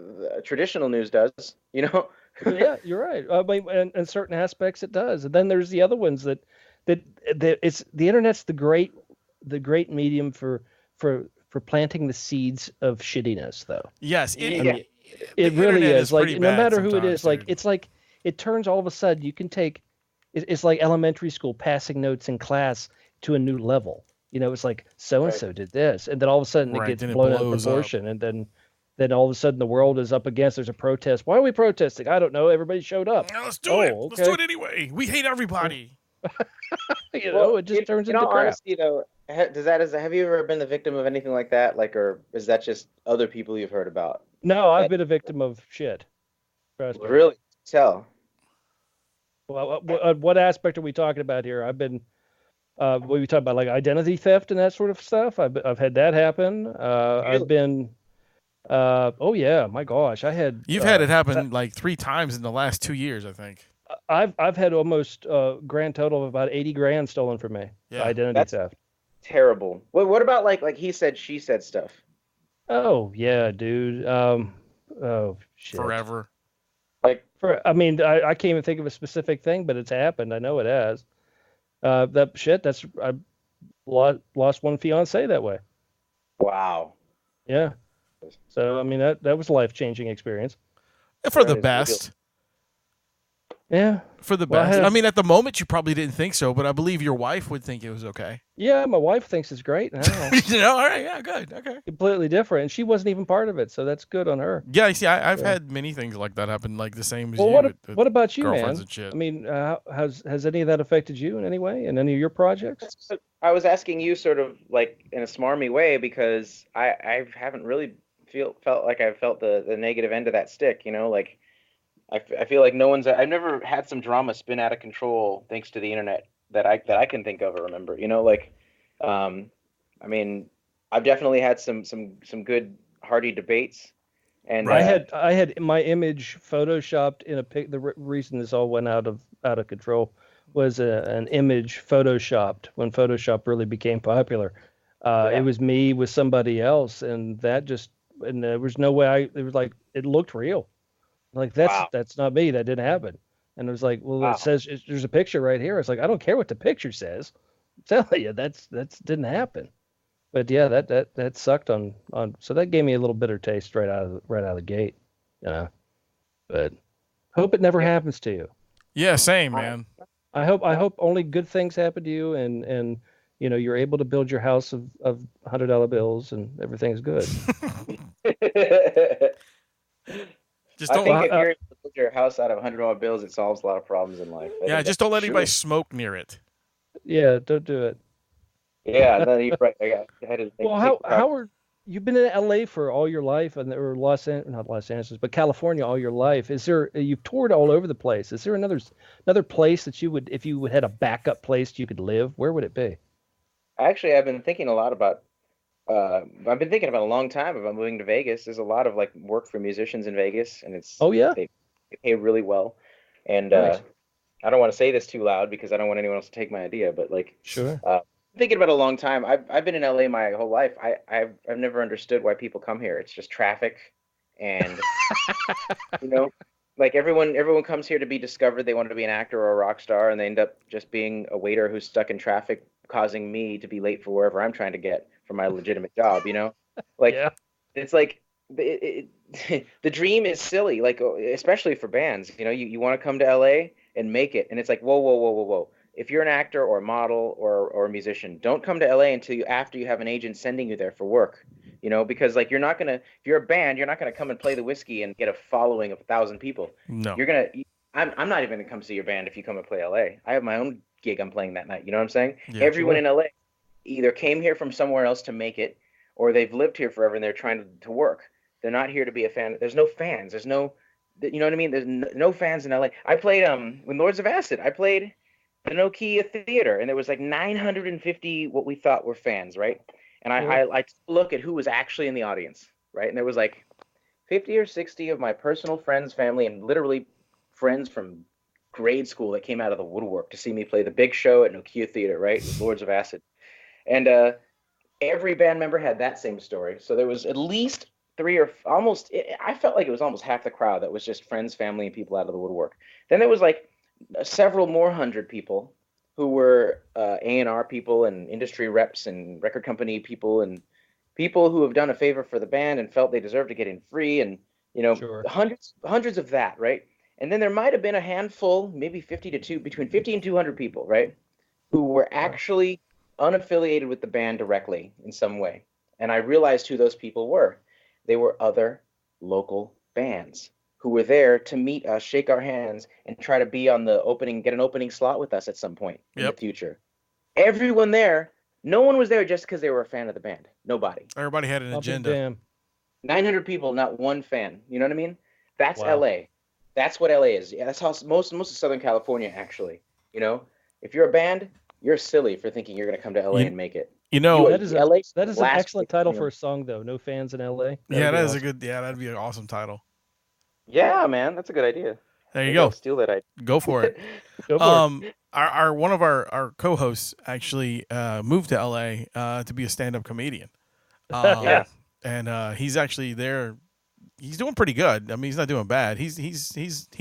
[SPEAKER 3] traditional news does.
[SPEAKER 2] Yeah, you're right. I mean, in certain aspects it does, and then there's the other ones that it's the internet's the great medium for planting the seeds of shittiness, though.
[SPEAKER 1] Yes,
[SPEAKER 2] it really is. Like, no matter who it is, like, it's like it turns all of a sudden you can take. It's like elementary school passing notes in class to a new level. It's like so and so did this, and then all of a sudden it gets blown out of proportion, and then all of a sudden the world is up against. There's a protest. Why are we protesting? I don't know. Everybody showed up.
[SPEAKER 1] No, let's do it. Okay. Let's do it anyway. We hate everybody.
[SPEAKER 2] It just turns into crap.
[SPEAKER 3] Honestly, though, have you ever been the victim of anything like that? Like, or is that just other people you've heard about?
[SPEAKER 2] No, I've been a victim of shit.
[SPEAKER 3] Really? Tell.
[SPEAKER 2] Well, what aspect are we talking about here? I've been. What we talk about, like identity theft and that sort of stuff. I've had that happen.
[SPEAKER 3] Really?
[SPEAKER 2] I've been. Oh yeah, my gosh, I had.
[SPEAKER 1] You've had it happen like 3 times in the last 2 years, I think.
[SPEAKER 2] I've had almost grand total of about 80 grand stolen from me. Yeah, identity theft.
[SPEAKER 3] Terrible. What about like he said, she said stuff?
[SPEAKER 2] Oh yeah, dude. Oh shit.
[SPEAKER 1] Forever.
[SPEAKER 2] I mean, I can't even think of a specific thing, but it's happened. I know it has. I lost one fiance that way.
[SPEAKER 3] Wow.
[SPEAKER 2] Yeah. So I mean that was a life-changing experience.
[SPEAKER 1] For the best.
[SPEAKER 2] Yeah.
[SPEAKER 1] For the best. I mean, at the moment you probably didn't think so, but I believe your wife would think it was okay.
[SPEAKER 2] Yeah, my wife thinks it's great.
[SPEAKER 1] All right, yeah, good, okay.
[SPEAKER 2] Completely different, and she wasn't even part of it, so that's good on her.
[SPEAKER 1] Yeah, you see, I've had many things like that happen, like the same as you.
[SPEAKER 2] What about you, man?
[SPEAKER 1] And shit.
[SPEAKER 2] I mean, has any of that affected you in any way, in any of your projects?
[SPEAKER 3] I was asking you sort of like in a smarmy way because I haven't really felt like I've felt the negative end of that stick, like. I feel like I've never had some drama spin out of control thanks to the internet that I can think of or remember. I mean, I've definitely had some good hearty debates. And
[SPEAKER 2] I had my image photoshopped in a pic. The reason this all went out of control was an image photoshopped when Photoshop really became popular. It was me with somebody else, and there was no way it was like it looked real. Like that's not me. That didn't happen. And it was like, well, It says there's a picture right here. It's like, I don't care what the picture says. I'm telling you, that didn't happen. But yeah, that sucked on. So that gave me a little bitter taste right out of the gate, But hope it never happens to you.
[SPEAKER 1] Yeah, same, man.
[SPEAKER 2] I hope only good things happen to you, and you're able to build your house of $100 bills, and everything's good.
[SPEAKER 3] Just don't. I think if you're able to build your house out of $100 bills, it solves a lot of problems in life.
[SPEAKER 1] Yeah, just don't let anybody smoke near it.
[SPEAKER 2] Yeah, don't do it.
[SPEAKER 3] Yeah, no, you're right. I had to
[SPEAKER 2] well, you've been in LA for all your life, and or not Los Angeles, but California all your life. You've toured all over the place? Is there another place that you would, if you had a backup place you could live? Where would it be?
[SPEAKER 3] Actually, I've been thinking a lot about. I've been thinking about a long time about moving to Vegas. There's a lot of like work for musicians in Vegas, and they pay really well. And nice. I don't want to say this too loud because I don't want anyone else to take my idea. But like,
[SPEAKER 2] sure.
[SPEAKER 3] Thinking about it a long time. I've been in LA my whole life. I've never understood why people come here. It's just traffic, and like everyone comes here to be discovered. They want to be an actor or a rock star, and they end up just being a waiter who's stuck in traffic, causing me to be late for wherever I'm trying to get for my legitimate job, like It's like the dream is silly, like especially for bands, you want to come to LA and make it, and it's like whoa. If you're an actor or a model or a musician, don't come to LA until after you have an agent sending you there for work, because like if you're a band, you're not gonna come and play the whiskey and get a following of 1,000 people.
[SPEAKER 1] No,
[SPEAKER 3] I'm not even gonna come see your band if you come and play LA. I have my own gig I'm playing that night. You know what I'm saying?
[SPEAKER 2] Yeah,
[SPEAKER 3] Everyone in LA either came here from somewhere else to make it, or they've lived here forever and they're trying to work. They're not here to be a fan. There's no fans. There's no, you know what I mean? There's no fans in LA. I played when Lords of Acid. I played the Nokia Theater, and there was like 950 what we thought were fans, right? And I took a look at who was actually in the audience, right? And there was like 50 or 60 of my personal friends, family, and literally friends from grade school that came out of the woodwork to see me play the big show at Nokia Theater, right? With Lords of Acid. And every band member had that same story. So there was at least I felt like it was almost half the crowd that was just friends, family, and people out of the woodwork. Then there was like several more hundred people who were A&R people and industry reps and record company people and people who have done a favor for the band and felt they deserved to get in free, and sure. hundreds of that, right? And then there might have been a handful, maybe between 50 and 200 people, right, who were actually unaffiliated with the band directly in some way. And I realized who those people were. They were other local bands who were there to meet us, shake our hands, and try to be on the get an opening slot with us at some point in the future. Everyone there, no one was there just because they were a fan of the band. Nobody.
[SPEAKER 1] Everybody had an agenda.
[SPEAKER 3] 900 people, not one fan. You know what I mean? That's LA. That's what LA is. Yeah, that's how most of Southern California, actually. If you're a band, you're silly for thinking you're going to come to LA and make it.
[SPEAKER 2] That is an excellent title for a song, though. No fans in LA.
[SPEAKER 1] That'd be an awesome title.
[SPEAKER 3] Yeah, man, that's a good idea.
[SPEAKER 1] There you go.
[SPEAKER 3] Steal that idea.
[SPEAKER 1] Go for it. Our one of our co-hosts actually moved to LA to be a stand-up comedian. And he's actually there. He's doing pretty good. I mean, he's not doing bad. He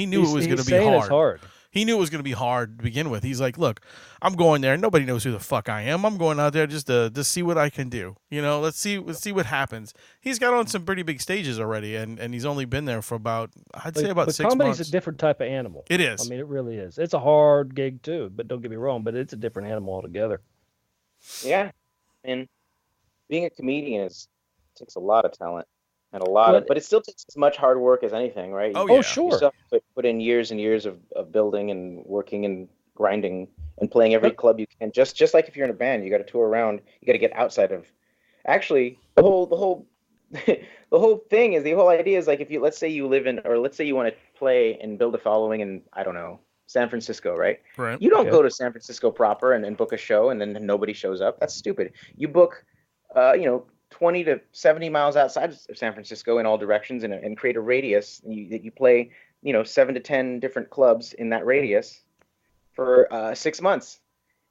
[SPEAKER 1] knew it was going to be hard. He knew it was going to be hard to begin with. He's like, look, I'm going there. Nobody knows who the fuck I am. I'm going out there just to see what I can do. Let's see what happens. He's got on some pretty big stages already, and he's only been there for about 6 months.
[SPEAKER 2] Comedy's a different type of animal.
[SPEAKER 1] It is.
[SPEAKER 2] I mean, it really is. It's a hard gig too, but don't get me wrong, but it's a different animal altogether.
[SPEAKER 3] Yeah, and being a comedian takes a lot of talent. And but it still takes as much hard work as anything, right?
[SPEAKER 2] Oh, sure.
[SPEAKER 3] You still have to put in years and years of building and working and grinding and playing every club you can. Just like if you're in a band, you got to tour around. You got to get outside of. Actually, the whole thing is, the whole idea is, like, let's say you live in, or let's say you want to play and build a following in, I don't know, San Francisco, right?
[SPEAKER 1] Right.
[SPEAKER 3] You don't go to San Francisco proper and book a show and then nobody shows up. That's stupid. You book, 20 to 70 miles outside of San Francisco in all directions and create a radius. And you play, 7 to 10 different clubs in that radius for 6 months.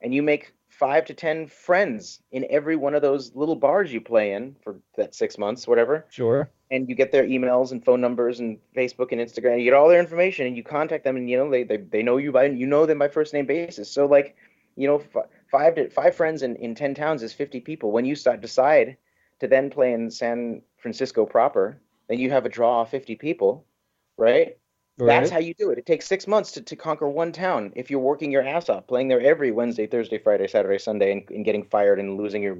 [SPEAKER 3] And you make 5 to 10 friends in every one of those little bars you play in for that 6 months, whatever.
[SPEAKER 2] Sure.
[SPEAKER 3] And you get their emails and phone numbers and Facebook and Instagram. You get all their information and you contact them, and they know you know them by first name basis. So, like, 5 friends in 10 towns is 50 people. When you decide to then play in San Francisco proper, then you have a draw of 50 people, right? That's how you do it. It takes 6 months to conquer one town if you're working your ass off, playing there every Wednesday, Thursday, Friday, Saturday, Sunday, and getting fired and losing your,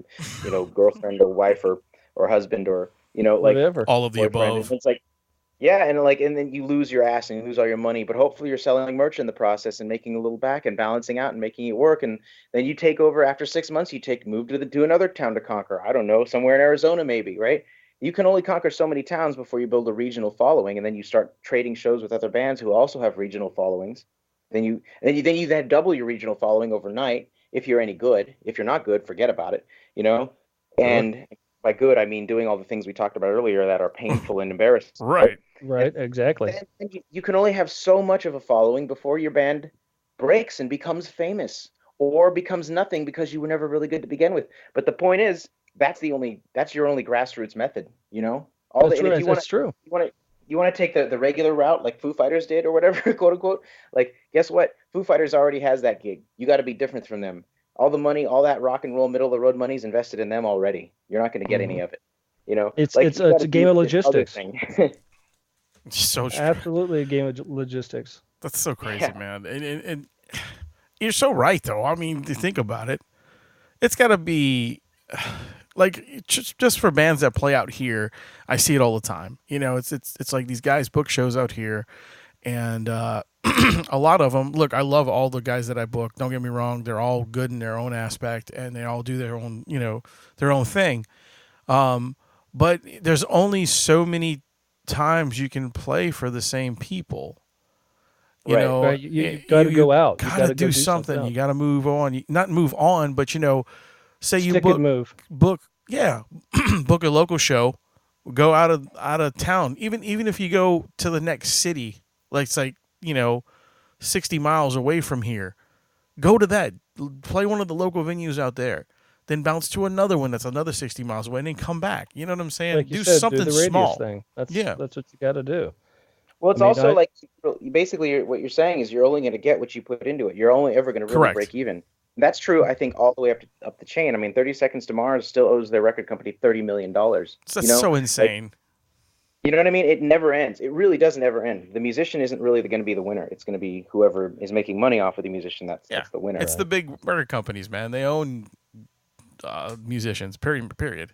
[SPEAKER 3] girlfriend or wife or husband or,
[SPEAKER 2] whatever.
[SPEAKER 1] All of the above.
[SPEAKER 3] It's like, yeah, and then you lose your ass and you lose all your money, but hopefully you're selling merch in the process and making a little back and balancing out and making it work. And then you take over after 6 months. Move to another town to conquer. I don't know, somewhere in Arizona maybe, right? You can only conquer so many towns before you build a regional following, and then you start trading shows with other bands who also have regional followings. Then you double your regional following overnight if you're any good. If you're not good, forget about it. And by good, I mean doing all the things we talked about earlier that are painful and embarrassing.
[SPEAKER 1] Right.
[SPEAKER 2] Right, exactly.
[SPEAKER 3] And you can only have so much of a following before your band breaks and becomes famous or becomes nothing because you were never really good to begin with. But the point is, that's your only grassroots method,
[SPEAKER 2] That's true.
[SPEAKER 3] You want to take the regular route like Foo Fighters did or whatever, quote unquote. Like, guess what? Foo Fighters already has that gig. You got to be different from them. All the money, all that rock and roll middle of the road money is invested in them already. You're not going to get any of it.
[SPEAKER 2] It's a game of logistics.
[SPEAKER 1] So true.
[SPEAKER 2] Absolutely a game of logistics.
[SPEAKER 1] That's so crazy, man. And you're so right, though. I mean, to think about it, it's got to be like just for bands that play out here. I see it all the time. It's like these guys book shows out here, and a lot of them. Look, I love all the guys that I book. Don't get me wrong; they're all good in their own aspect, and they all do their own, their own thing. But there's only so many times you can play for the same people. You know,
[SPEAKER 2] right. You got to go out.
[SPEAKER 1] You
[SPEAKER 2] You
[SPEAKER 1] got to do something. You got to move on. Not move on, but say you book book a local show, go out of town. Even if you go to the next city, like it's like 60 miles away from here, go to that. Play one of the local venues out there. Then bounce to another one that's another 60 miles away, and then come back. You know what I'm saying?
[SPEAKER 2] Like
[SPEAKER 1] do something
[SPEAKER 2] the
[SPEAKER 1] small.
[SPEAKER 2] Thing. That's what you got to do.
[SPEAKER 3] Well, it's also like basically what you're saying is you're only going to get what you put into it. You're only ever going to really break even. That's true, I think, all the way up the chain. I mean, 30 Seconds to Mars still owes their record company $30 million. That's
[SPEAKER 1] so insane.
[SPEAKER 3] You know what I mean? It never ends. It really doesn't ever end. The musician isn't really going to be the winner. It's going to be whoever is making money off of the musician that's the winner.
[SPEAKER 1] It's the big record companies, man. They own musicians, period.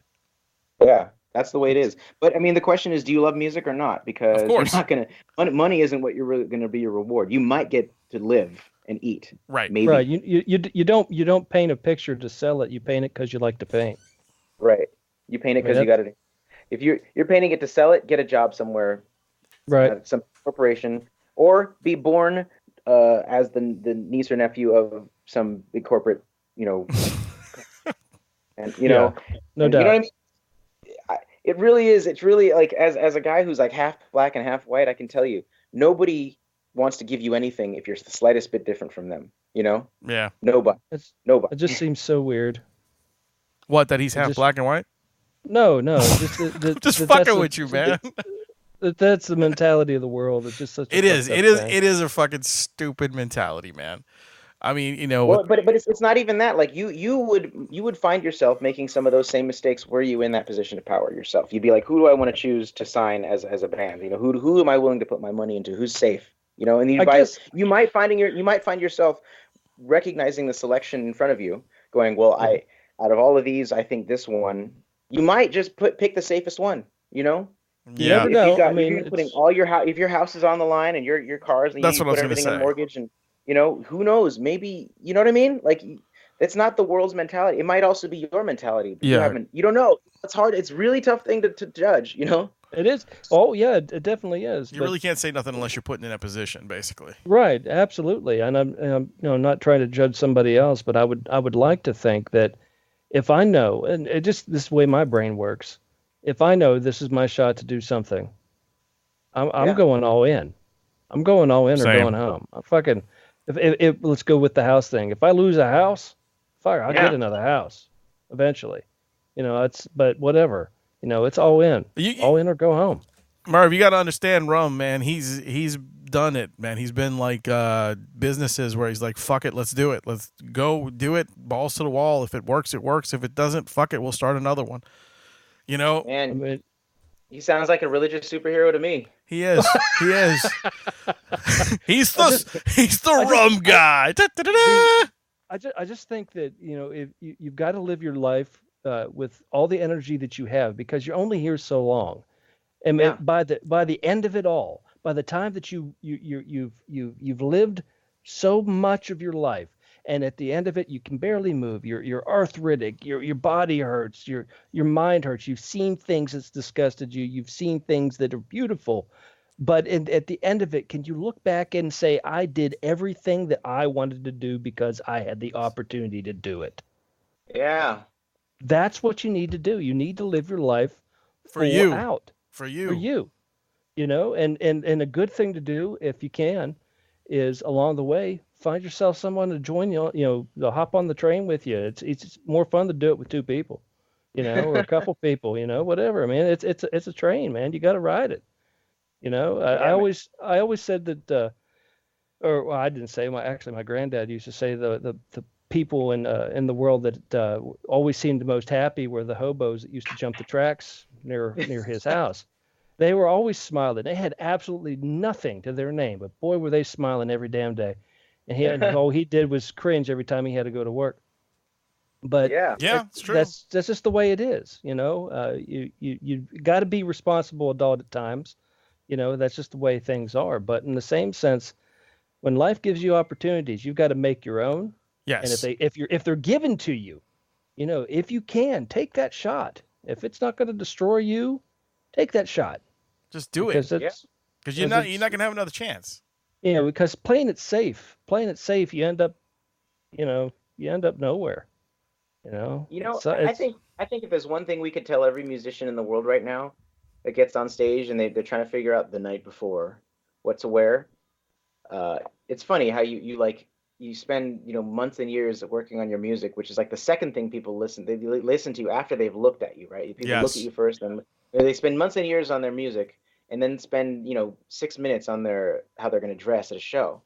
[SPEAKER 3] Yeah, that's the way it is. But I mean, the question is, do you love music or not? Because you're not going to, money isn't what you're really going to be your reward. You might get to live and eat.
[SPEAKER 1] Right.
[SPEAKER 3] Maybe.
[SPEAKER 2] Right. You don't paint a picture to sell it. You paint it because you like to paint.
[SPEAKER 3] Right. You paint it because you got to. If you're painting it to sell it, get a job somewhere.
[SPEAKER 2] Right.
[SPEAKER 3] Some corporation, or be born as the niece or nephew of some big corporate, and
[SPEAKER 2] no doubt.
[SPEAKER 3] You know what I mean? It really is. It's really like as a guy who's like half black and half white, I can tell you, nobody wants to give you anything if you're the slightest bit different from them.
[SPEAKER 1] Yeah.
[SPEAKER 3] Nobody. Nobody.
[SPEAKER 2] It just seems so weird.
[SPEAKER 1] What, that he's half black and white?
[SPEAKER 2] No.
[SPEAKER 1] Just fucking with you, man.
[SPEAKER 2] That's the mentality of the world. It's just such.
[SPEAKER 1] It is a fucking stupid mentality, man. I mean,
[SPEAKER 3] but it's not even that. Like you would find yourself making some of those same mistakes were you in that position of power yourself. You'd be like, who do I want to choose to sign as a band? Who am I willing to put my money into? Who's safe? And you might find yourself recognizing the selection in front of you, going, well, out of all of these, I think this one. You might just pick the safest one.
[SPEAKER 2] Yeah.
[SPEAKER 3] You never know. If you're putting all if your house is on the line and your cars and you put everything on mortgage and who knows? Maybe you know what I mean? Like it's not the world's mentality. It might also be your mentality. But you don't know. It's hard. It's a really tough thing to judge.
[SPEAKER 2] It is. Oh yeah, it definitely is.
[SPEAKER 1] You really can't say nothing unless you're put in that position, basically.
[SPEAKER 2] Right. Absolutely. And I'm not trying to judge somebody else, but I would like to think that if I know, and it just this way my brain works, if I know this is my shot to do something, I'm going all in. I'm going all in or going home. I'm fucking. If let's go with the house thing. If I lose a house, I'll get another house eventually. But whatever. It's all in. All in or go home.
[SPEAKER 1] Murv, you got to understand Rum, man. He's done it, man. He's been like businesses where he's like, fuck it, let's do it. Let's go do it. Balls to the wall. If it works, it works. If it doesn't, fuck it, we'll start another one.
[SPEAKER 3] And he sounds like a religious superhero to me.
[SPEAKER 1] He is. He is. he's the rum guy.
[SPEAKER 2] I just think that if you've got to live your life with all the energy that you have, because you're only here so long, and by the end of it all, by the time that you've lived so much of your life, and at the end of it you can barely move, you're arthritic, your body hurts, your mind hurts, you've seen things that's disgusted you, you've seen things that are beautiful, but at the end of it, can you look back and say, I did everything that I wanted to do because I had the opportunity to do it?
[SPEAKER 3] Yeah.
[SPEAKER 2] That's what you need to do. You need to live your life
[SPEAKER 1] for you.
[SPEAKER 2] And a good thing to do, if you can, is along the way, find yourself someone to join you, to hop on the train with you. It's more fun to do it with two people, or a couple people, whatever. I mean, it's a train, man. You got to ride it. I always said that, I didn't say, my granddad used to say the people in the world that always seemed the most happy were the hobos that used to jump the tracks near his house. They were always smiling. They had absolutely nothing to their name, but boy, were they smiling every damn day. And all he did was cringe every time he had to go to work. But
[SPEAKER 1] it's true.
[SPEAKER 2] That's just the way it is. You got to be responsible adult at times. That's just the way things are. But in the same sense, when life gives you opportunities, you've got to make your own.
[SPEAKER 1] Yes.
[SPEAKER 2] And if they're given to you, if you can take that shot, If it's not going to destroy you, take that shot.
[SPEAKER 1] Just do
[SPEAKER 2] because
[SPEAKER 1] it. Because you're not gonna have another chance.
[SPEAKER 2] Yeah, because playing it safe, you end up nowhere.
[SPEAKER 3] I think if there's one thing we could tell every musician in the world right now that gets on stage and they're trying to figure out the night before what to wear, it's funny how you spend months and years working on your music, which is like the second thing people listen to you after they've looked at you, right? People look at you first, and they spend months and years on their music, and then spend 6 minutes on how they're going to dress at a show.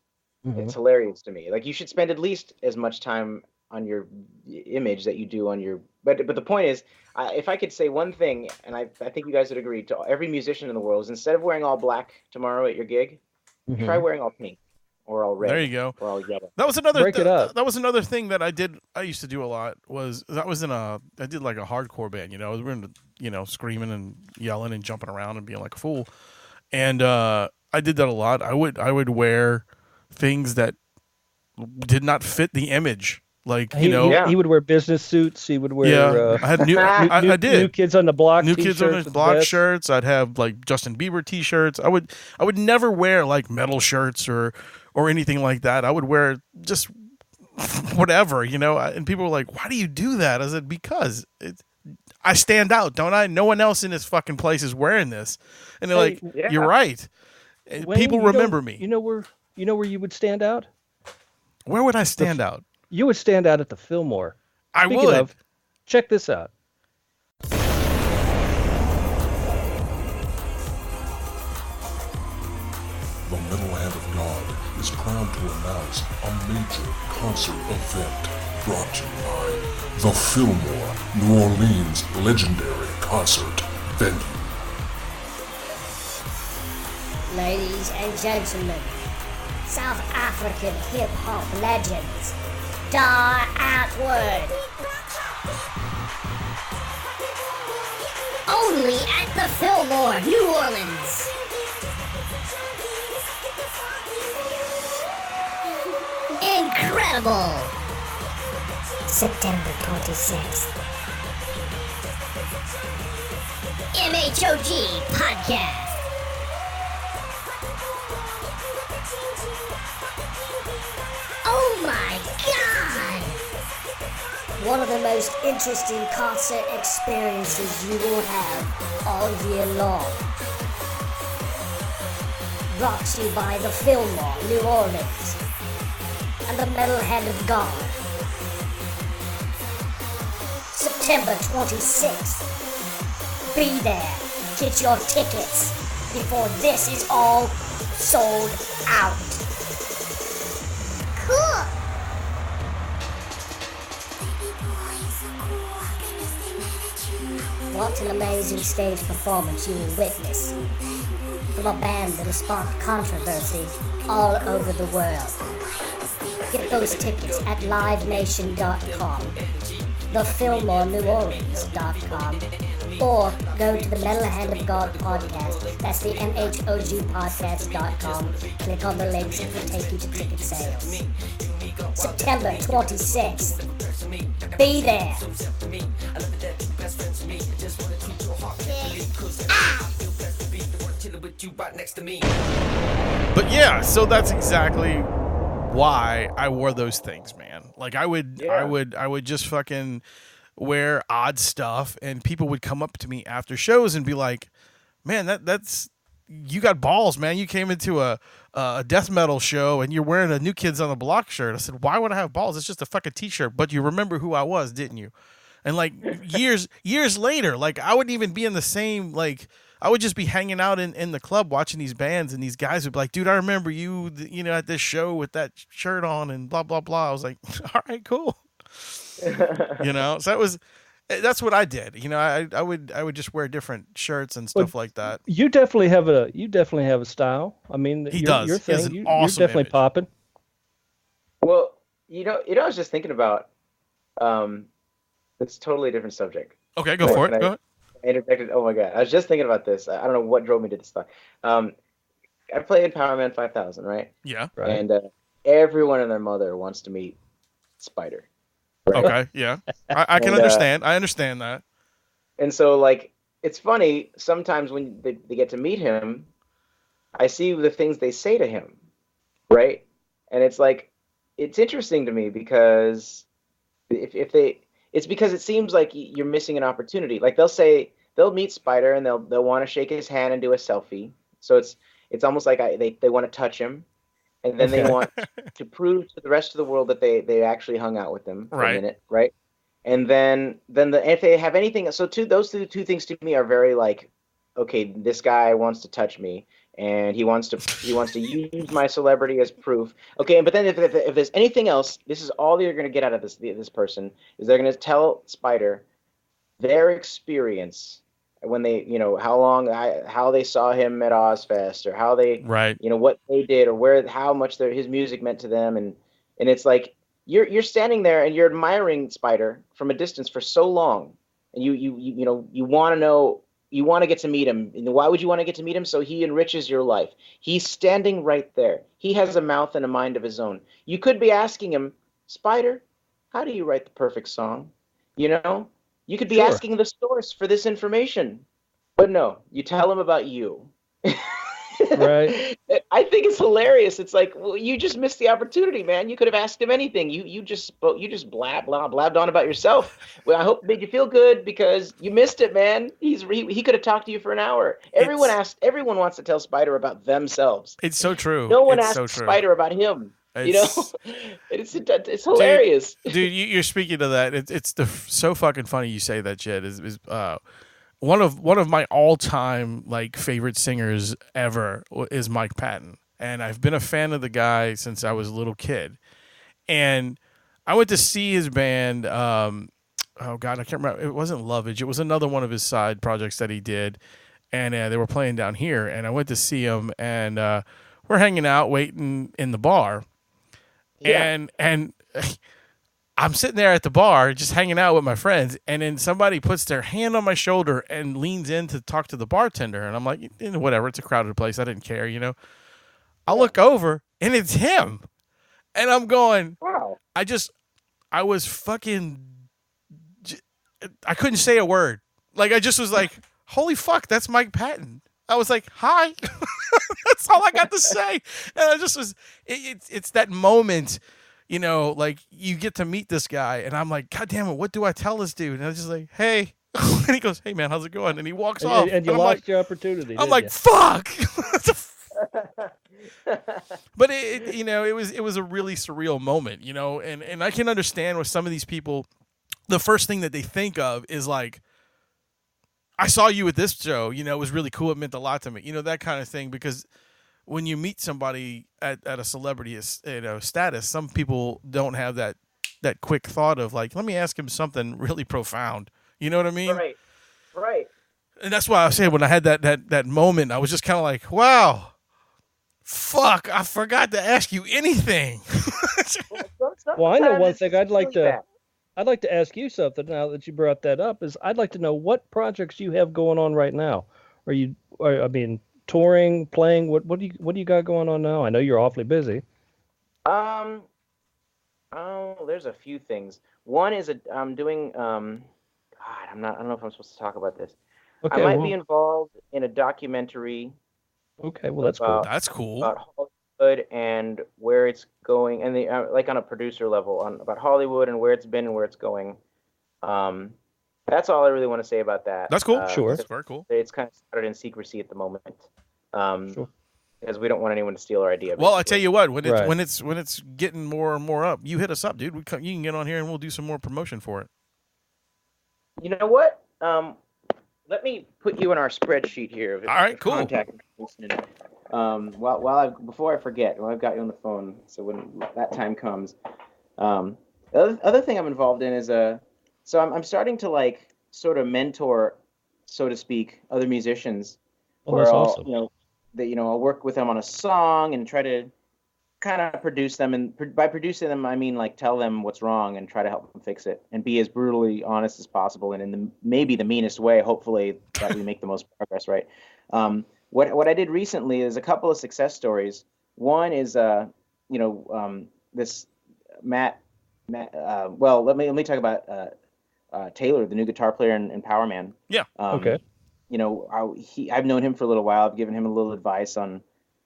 [SPEAKER 3] Mm-hmm. It's hilarious to me. Like, you should spend at least as much time on your image that you do on your. But the point is, if I could say one thing, and I think you guys would agree, to every musician in the world, is instead of wearing all black tomorrow at your gig, try wearing all pink. Or all red.
[SPEAKER 1] There you go.
[SPEAKER 3] Or all yellow.
[SPEAKER 1] That was another. That was another thing that I did. I used to do a lot. I did like a hardcore band. We were into, screaming and yelling and jumping around and being like a fool. And I did that a lot. I would wear things that did not fit the image. Like he
[SPEAKER 2] would wear business suits. He would wear.
[SPEAKER 1] I had New
[SPEAKER 2] Kids on the Block.
[SPEAKER 1] New Kids on the Block shirts. I'd have like Justin Bieber T-shirts. I would never wear like metal shirts or anything like that. I would wear just whatever, and people were like, why do you do that? I said, because I stand out, don't I? No one else in this fucking place is wearing this. And they're you're right. Wayne, people remember me.
[SPEAKER 2] You know where you would stand out?
[SPEAKER 1] Where would I stand out?
[SPEAKER 2] You would stand out at the Fillmore.
[SPEAKER 1] Speaking would.
[SPEAKER 2] Check this out.
[SPEAKER 5] The Metal Hand of God is proud to announce a major concert event brought to you by the Fillmore, New Orleans legendary concert venue.
[SPEAKER 4] Ladies and gentlemen, South African hip-hop legends, Die Outward. Only at the Fillmore, New Orleans. Incredible! September 26th. MHOG Podcast. Oh my God! One of the most interesting concert experiences you will have all year long. Brought to you by the Fillmore, New Orleans, and the Metal Hand of God. September 26th. Be there. Get your tickets before this is all sold out. Cool. What an amazing stage performance you will witness from a band that has sparked controversy all over the world. Get those tickets at livenation.com, thefillmoreneworleans.com, or go to the Metal Hand of God podcast. That's the MHOG podcast.com. Click on the links, it will take you to ticket sales. September 26th. Be there.
[SPEAKER 1] But yeah, so that's exactly why I wore those things, man. Like I would just fucking wear odd stuff, and people would come up to me after shows and be like, "Man, that's you got balls, man. You came into a death metal show and you're wearing a New Kids on the Block shirt." I said, "Why would I have balls? It's just a fucking t-shirt." But you remember who I was, didn't you? And like years later, like I wouldn't even be in the same, like I would just be hanging out in the club watching these bands, and these guys would be like, "Dude, I remember you, at this show with that shirt on and blah, blah, blah." I was like, all right, cool. So that's what I did. I would just wear different shirts and stuff like that.
[SPEAKER 2] You definitely have a style. I mean,
[SPEAKER 1] he does.
[SPEAKER 2] Your thing,
[SPEAKER 1] he has an awesome
[SPEAKER 2] you're definitely
[SPEAKER 1] image.
[SPEAKER 2] popping.
[SPEAKER 3] Well, I was just thinking about, it's a totally different subject.
[SPEAKER 1] Okay, go for it. Go ahead.
[SPEAKER 3] I interjected. Oh my God, I was just thinking about this. I don't know what drove me to this thought. I play in Power Man 5000, right?
[SPEAKER 1] Yeah.
[SPEAKER 2] Right.
[SPEAKER 3] And everyone and their mother wants to meet Spider. Right?
[SPEAKER 1] Okay, yeah. I can understand. I understand that.
[SPEAKER 3] And so, like, it's funny, sometimes when they get to meet him, I see the things they say to him, right? And it's like, it's interesting to me because it's because it seems like you're missing an opportunity. Like they'll meet Spider and they'll want to shake his hand and do a selfie. So it's almost like they want to touch him, and then they want to prove to the rest of the world that they actually hung out with him for a minute, right? And then if they have anything, so those two things to me are very like, okay, this guy wants to touch me, and he wants to use my celebrity as proof. Okay, but then if there's anything else, this is all you're going to get out of this person is they're going to tell Spider their experience when they, how they saw him at Ozfest, or how they, what they did, or how much his music meant to them, and it's like you're standing there and you're admiring Spider from a distance for so long, and you want to know. You want to get to meet him. And why would you want to get to meet him? So he enriches your life. He's standing right there. He has a mouth and a mind of his own. You could be asking him, Spider, how do you write the perfect song? You could be asking the source for this information. But no, you tell him about you.
[SPEAKER 2] Right.
[SPEAKER 3] I think it's hilarious. It's like, well, you just missed the opportunity, man. You could have asked him anything. You just blabbed on about yourself. Well, I hope it made you feel good because you missed it, man. He could have talked to you for an hour. Everyone wants to tell Spider about themselves.
[SPEAKER 1] It's so true.
[SPEAKER 3] No one asks Spider about him. It's hilarious.
[SPEAKER 1] Dude, you're speaking to that. It's so fucking funny you say that shit. Is one of my all-time like favorite singers ever is Mike Patton, and I've been a fan of the guy since I was a little kid. And I went to see his band. Oh God, I can't remember. It wasn't Lovage. It was another one of his side projects that he did, and they were playing down here. And I went to see him, and we're hanging out, waiting in the bar, and I'm sitting there at the bar just hanging out with my friends, and then somebody puts their hand on my shoulder and leans in to talk to the bartender, and I'm like, whatever, it's a crowded place, I didn't care, I look over, and it's him, and I'm going,
[SPEAKER 3] wow.
[SPEAKER 1] I was fucking, I couldn't say a word. Like, I just was like, holy fuck, that's Mike Patton. I was like, hi. That's all I got to say. And I just was, it's that moment, like you get to meet this guy, and I'm like, God damn it, what do I tell this dude? And I was just like, hey. And he goes, hey man, how's it going? And he walks off.
[SPEAKER 2] And you lost your opportunity.
[SPEAKER 1] I'm like, fuck. But it was a really surreal moment, and I can understand with some of these people, the first thing that they think of is like, I saw you at this show, it was really cool, it meant a lot to me, that kind of thing, because when you meet somebody at a celebrity status, some people don't have that quick thought of like, let me ask him something really profound. You know what I mean?
[SPEAKER 3] Right.
[SPEAKER 1] And that's why I was saying, when I had that moment, I was just kind of like, wow, fuck, I forgot to ask you anything.
[SPEAKER 2] Well, I know one thing I'd like to ask you something now that you brought that up, is I'd like to know what projects you have going on right now. Touring, playing, what do you got going on now? I know you're awfully busy.
[SPEAKER 3] There's a few things. One is I'm doing God, I don't know if I'm supposed to talk about this. Okay, I might be involved in a documentary.
[SPEAKER 2] Okay, well that's cool.
[SPEAKER 1] That's cool.
[SPEAKER 3] About Hollywood and where it's going, and like on a producer level, about Hollywood and where it's been and where it's going. That's all I really want to say about that.
[SPEAKER 1] That's cool. Sure. That's very cool.
[SPEAKER 3] It's kind of started in secrecy at the moment. Sure. Because we don't want anyone to steal our idea.
[SPEAKER 1] Well, I tell you what, when it's getting more and more up, you hit us up, dude. You can get on here and we'll do some more promotion for it.
[SPEAKER 3] You know what? Let me put you in our spreadsheet here.
[SPEAKER 1] All right, cool.
[SPEAKER 3] Contact information. Before I forget, I've got you on the phone, so when that time comes, the other thing I'm involved in is so I'm starting to like sort of mentor, so to speak, other musicians.
[SPEAKER 2] Oh, that's awesome.
[SPEAKER 3] I'll work with them on a song and try to kind of produce them, and by producing them, I mean like tell them what's wrong and try to help them fix it, and be as brutally honest as possible, and in maybe the meanest way, hopefully, that we make the most progress, right? What I did recently is a couple of success stories. One is this Matt. Well, let me talk about Taylor, the new guitar player in Power Man.
[SPEAKER 1] Yeah.
[SPEAKER 2] Okay.
[SPEAKER 3] You know, I've known him for a little while. I've given him a little advice on,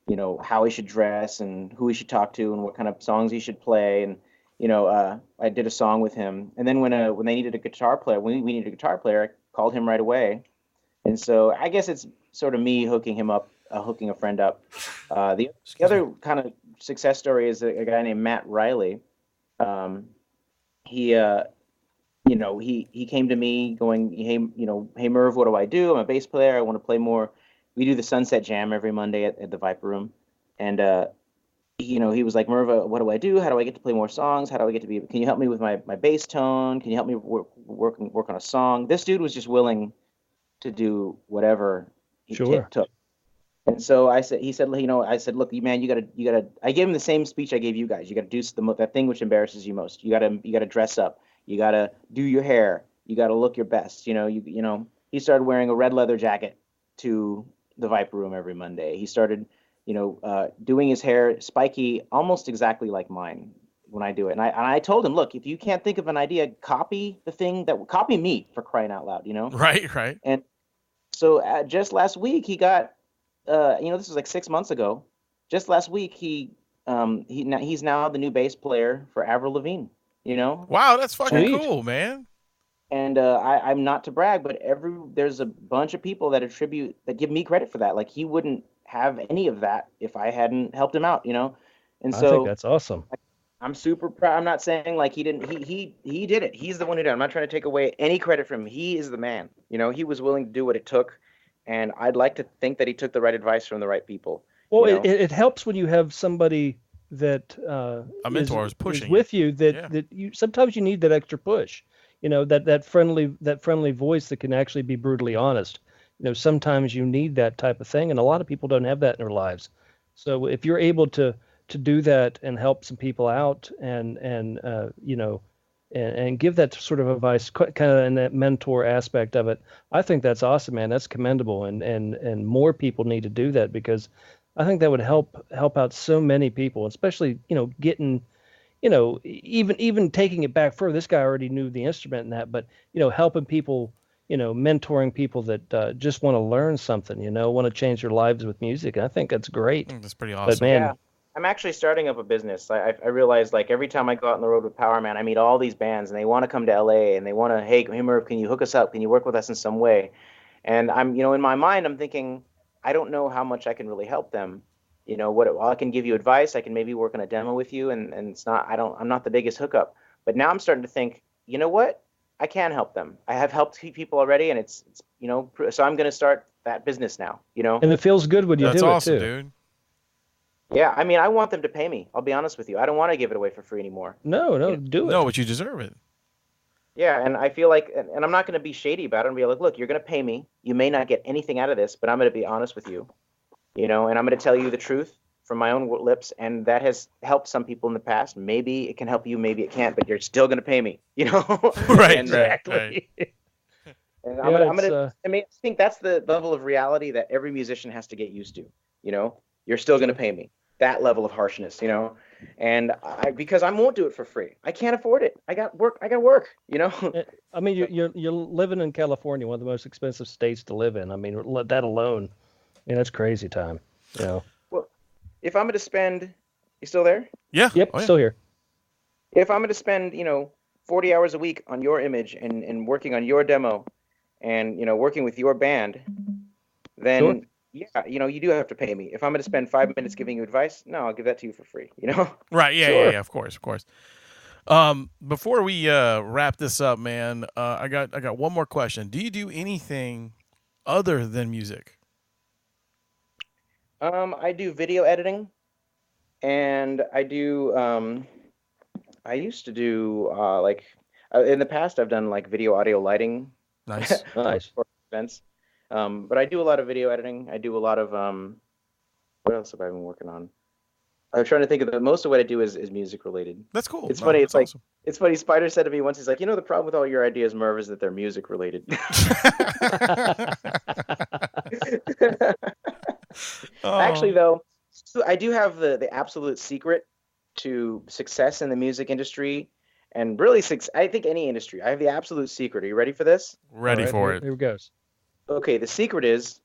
[SPEAKER 3] you know, how he should dress and who he should talk to and what kind of songs he should play. And, you know, I did a song with him. And then when they needed a guitar player, when we needed a guitar player, I called him right away. And so I guess it's sort of me hooking a friend up. The other kind of success story is a guy named Matt Riley. He came to me going, hey Murv, what do I do? I'm a bass player. I want to play more. We do the Sunset Jam every Monday at the Viper Room. And, he was like, Murv, what do I do? How do I get to play more songs? How do I get to be, can you help me with my bass tone? Can you help me work on a song? This dude was just willing to do whatever it took. And so I said, look, man, you gotta, I gave him the same speech I gave you guys. You gotta do that thing which embarrasses you most. You gotta dress up. You gotta do your hair. You gotta look your best. He started wearing a red leather jacket to the Viper Room every Monday. He started, doing his hair spiky, almost exactly like mine when I do it. And I told him, look, if you can't think of an idea, copy me, for crying out loud,
[SPEAKER 1] Right.
[SPEAKER 3] And so just last week he got, this was like 6 months ago. Just last week he's now the new bass player for Avril Lavigne.
[SPEAKER 1] Wow, that's fucking cool, man.
[SPEAKER 3] And I'm not to brag, but there's a bunch of people that give me credit for that. Like, he wouldn't have any of that if I hadn't helped him out, And so
[SPEAKER 2] I think that's awesome.
[SPEAKER 3] I'm super proud. I'm not saying like he didn't. He did it. He's the one who did it. I'm not trying to take away any credit from him. He is the man. He was willing to do what it took, and I'd like to think that he took the right advice from the right people.
[SPEAKER 2] Well, it helps when you have somebody that
[SPEAKER 1] a mentor is pushing
[SPEAKER 2] is with you. That you sometimes you need that extra push. That friendly voice that can actually be brutally honest. Sometimes you need that type of thing, and a lot of people don't have that in their lives. So if you're able to do that and help some people out and give that sort of advice kind of in that mentor aspect of it, I think that's awesome, man. That's commendable, and more people need to do that, because I think that would help out so many people, especially getting even taking it back further. This guy already knew the instrument and that, but helping people, mentoring people that just want to learn something, want to change their lives with music. And I think that's great.
[SPEAKER 1] That's pretty awesome.
[SPEAKER 2] But man,
[SPEAKER 3] yeah. I'm actually starting up a business. I realized, like, every time I go out on the road with Power Man, I meet all these bands, and they want to come to LA, and they want to, hey Murv, can you hook us up? Can you work with us in some way? And I'm, in my mind, I'm thinking, I don't know how much I can really help them. I can give you advice. I can maybe work on a demo with you, and it's not, I'm not the biggest hookup. But now I'm starting to think, you know what? I can help them. I have helped people already, and it's so I'm going to start that business now.
[SPEAKER 2] And it feels good when you
[SPEAKER 1] That's
[SPEAKER 2] do
[SPEAKER 1] awesome,
[SPEAKER 2] it too,
[SPEAKER 1] dude.
[SPEAKER 3] Yeah, I mean, I want them to pay me. I'll be honest with you. I don't want to give it away for free anymore.
[SPEAKER 2] No, do it.
[SPEAKER 1] No, but you deserve it.
[SPEAKER 3] Yeah, and I feel like, and I'm not going to be shady about it. I'm going to be like, look, you're going to pay me. You may not get anything out of this, but I'm going to be honest with you, and I'm going to tell you the truth from my own lips, and that has helped some people in the past. Maybe it can help you, maybe it can't, but you're still going to pay me,
[SPEAKER 1] Right,
[SPEAKER 3] and,
[SPEAKER 2] exactly.
[SPEAKER 3] And I think that's the level of reality that every musician has to get used to. You're still going to pay me. That level of harshness, and because I won't do it for free. I can't afford it. I got work.
[SPEAKER 2] I mean, you're living in California, one of the most expensive states to live in. I mean, that alone, that's crazy time.
[SPEAKER 3] Well, if I'm going to spend, you still there?
[SPEAKER 1] Yeah.
[SPEAKER 2] Yep.
[SPEAKER 1] Oh, yeah.
[SPEAKER 2] Still here.
[SPEAKER 3] If I'm going to spend, 40 hours a week on your image and working on your demo, and working with your band, then. Sure. Yeah, you do have to pay me. If I'm going to spend 5 minutes giving you advice, no, I'll give that to you for free,
[SPEAKER 1] Right, yeah,
[SPEAKER 3] sure.
[SPEAKER 1] yeah, of course. Before we wrap this up, man, I got one more question. Do you do anything other than music?
[SPEAKER 3] I do video editing, and I do, I used to do, in the past, I've done, video audio lighting.
[SPEAKER 1] Nice.
[SPEAKER 2] Nice.
[SPEAKER 3] For events. But I do a lot of video editing. I do a lot of what else have I been working on? I'm trying to think of most of what I do is music related.
[SPEAKER 1] That's cool.
[SPEAKER 3] It's funny. It's like
[SPEAKER 1] awesome.
[SPEAKER 3] It's funny. Spider said to me once, he's like, the problem with all your ideas, Murv, is that they're music related. Actually, though, I do have the absolute secret to success in the music industry, and really, I think any industry. I have the absolute secret. Are you ready for this?
[SPEAKER 1] Ready for it.
[SPEAKER 2] Here it goes.
[SPEAKER 3] Okay, the secret is,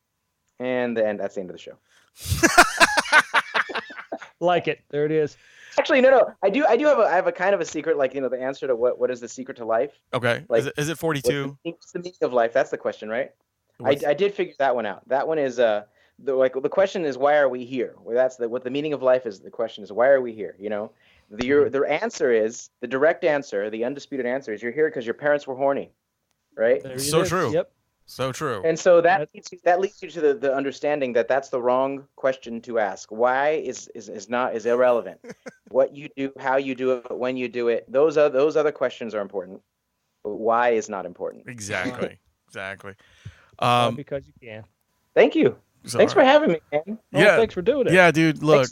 [SPEAKER 3] and that's the end of the show.
[SPEAKER 2] Like it. There it is.
[SPEAKER 3] Actually, no. I have a kind of a secret, like, the answer to what is the secret to life?
[SPEAKER 1] Okay.
[SPEAKER 3] Like,
[SPEAKER 1] is it 42?
[SPEAKER 3] What's the meaning of life? That's the question, right? I did figure that one out. That one is the question is, why are we here? Well, that's what the meaning of life is. The question is, why are we here? The answer is, the direct answer, the undisputed answer is, you're here because your parents were horny, right?
[SPEAKER 1] So true.
[SPEAKER 2] Yep.
[SPEAKER 1] So true.
[SPEAKER 3] And so that leads you to the understanding that that's the wrong question to ask. Why is irrelevant. What you do, how you do it, when you do it, those other questions are important. But why is not important.
[SPEAKER 1] Exactly.
[SPEAKER 2] Because you can.
[SPEAKER 3] Thank you. Thanks for having me, man.
[SPEAKER 1] Yeah.
[SPEAKER 2] Thanks for doing it.
[SPEAKER 1] Yeah, dude. Look.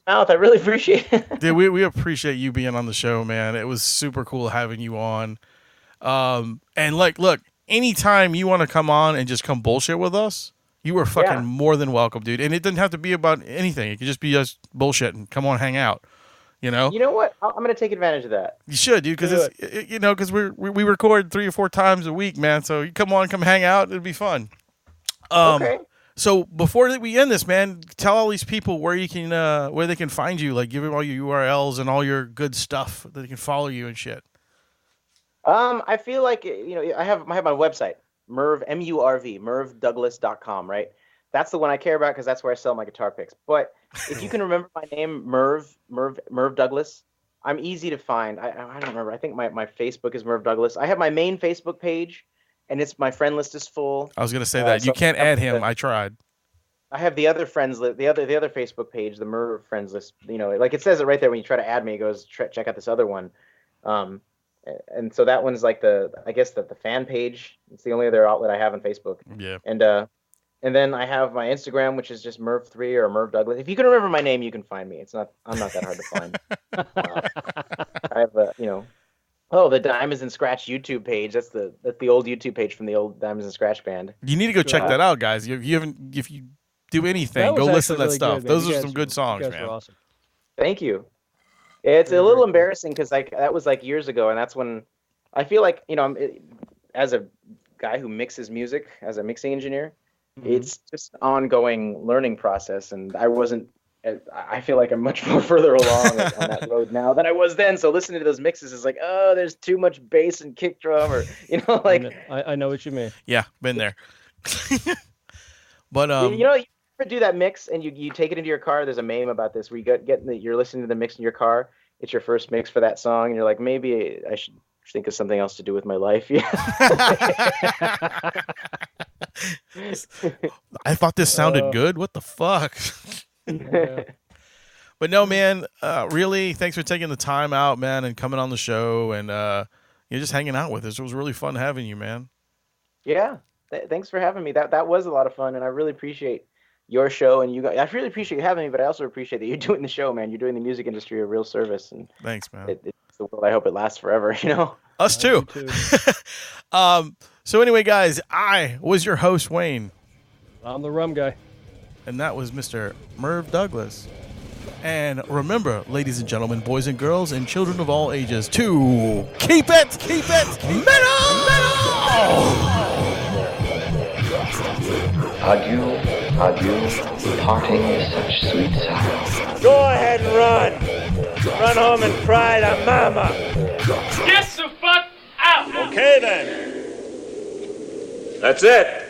[SPEAKER 3] Mouth. I really appreciate it.
[SPEAKER 1] Dude, we appreciate you being on the show, man. It was super cool having you on. And look. Anytime you want to come on and just come bullshit with us, you are fucking more than welcome, dude. And it doesn't have to be about anything. It could just be just bullshit and come on, hang out. You know
[SPEAKER 3] what? I'm going to take advantage of that.
[SPEAKER 1] You should, dude, because because we record 3 or 4 times a week, man. So you come hang out. It'd be fun.
[SPEAKER 3] Okay.
[SPEAKER 1] So before we end this, man, tell all these people where they can find you. Like, give them all your URLs and all your good stuff that they can follow you and shit.
[SPEAKER 3] I feel like, I have my website, Murv, MURV, MurvDouglas.com, right? That's the one I care about because that's where I sell my guitar picks. But if you can remember my name, Murv Douglas, I'm easy to find. I don't remember. I think my Facebook is Murv Douglas. I have my main Facebook page, and my friend list is full.
[SPEAKER 1] I was going to say that. You can't add him. I tried.
[SPEAKER 3] I have the other friends, the other Facebook page, the Murv friends list. Like it says it right there when you try to add me. It goes, check out this other one. And so that one's like the fan page. It's the only other outlet I have on Facebook.
[SPEAKER 1] Yeah.
[SPEAKER 3] And then I have my Instagram, which is just Murv3 or Murv Douglas. If you can remember my name, you can find me. I'm not that hard to find. I have the Diamonds and Scratch YouTube page. That's the old YouTube page from the old Diamonds and Scratch band.
[SPEAKER 1] You need to go check that out, guys. If you do anything, go listen to that stuff. Good, Those are some good songs, man.
[SPEAKER 2] Awesome.
[SPEAKER 3] Thank you. It's a little embarrassing because that was years ago, and that's when I feel like as a guy who mixes music as a mixing engineer, it's just an ongoing learning process, and I feel like I'm much more further along on that road now than I was then. So listening to those mixes is like, oh, there's too much bass and kick drum, or
[SPEAKER 2] I know what you mean.
[SPEAKER 1] Yeah, been there. But
[SPEAKER 3] you ever do that mix and you take it into your car? There's a meme about this where you're listening to the mix in your car. It's your first mix for that song, and you're like, maybe I should think of something else to do with my life. Yeah.
[SPEAKER 1] I thought this sounded good. What the fuck?
[SPEAKER 2] Yeah.
[SPEAKER 1] But no, man. Really, thanks for taking the time out, man, and coming on the show and just hanging out with us. It was really fun having you, man.
[SPEAKER 3] Yeah. Thanks for having me. That was a lot of fun, and I really appreciate your show, and you guys. I really appreciate you having me, but I also appreciate that you're doing the show, man. You're doing the music industry a real service, and
[SPEAKER 1] thanks, man.
[SPEAKER 3] It's the world. I hope it lasts forever.
[SPEAKER 1] Us too. So anyway, guys, I was your host, Wayne.
[SPEAKER 2] I'm the Rum Guy,
[SPEAKER 1] and that was Mr. Murv Douglas. And remember, ladies and gentlemen, boys and girls, and children of all ages, to keep it metal.
[SPEAKER 6] Adieu, parting is such sweet sorrow.
[SPEAKER 7] Go ahead and run. Run home and cry to mama.
[SPEAKER 8] Get the fuck out!
[SPEAKER 7] Okay then. That's it.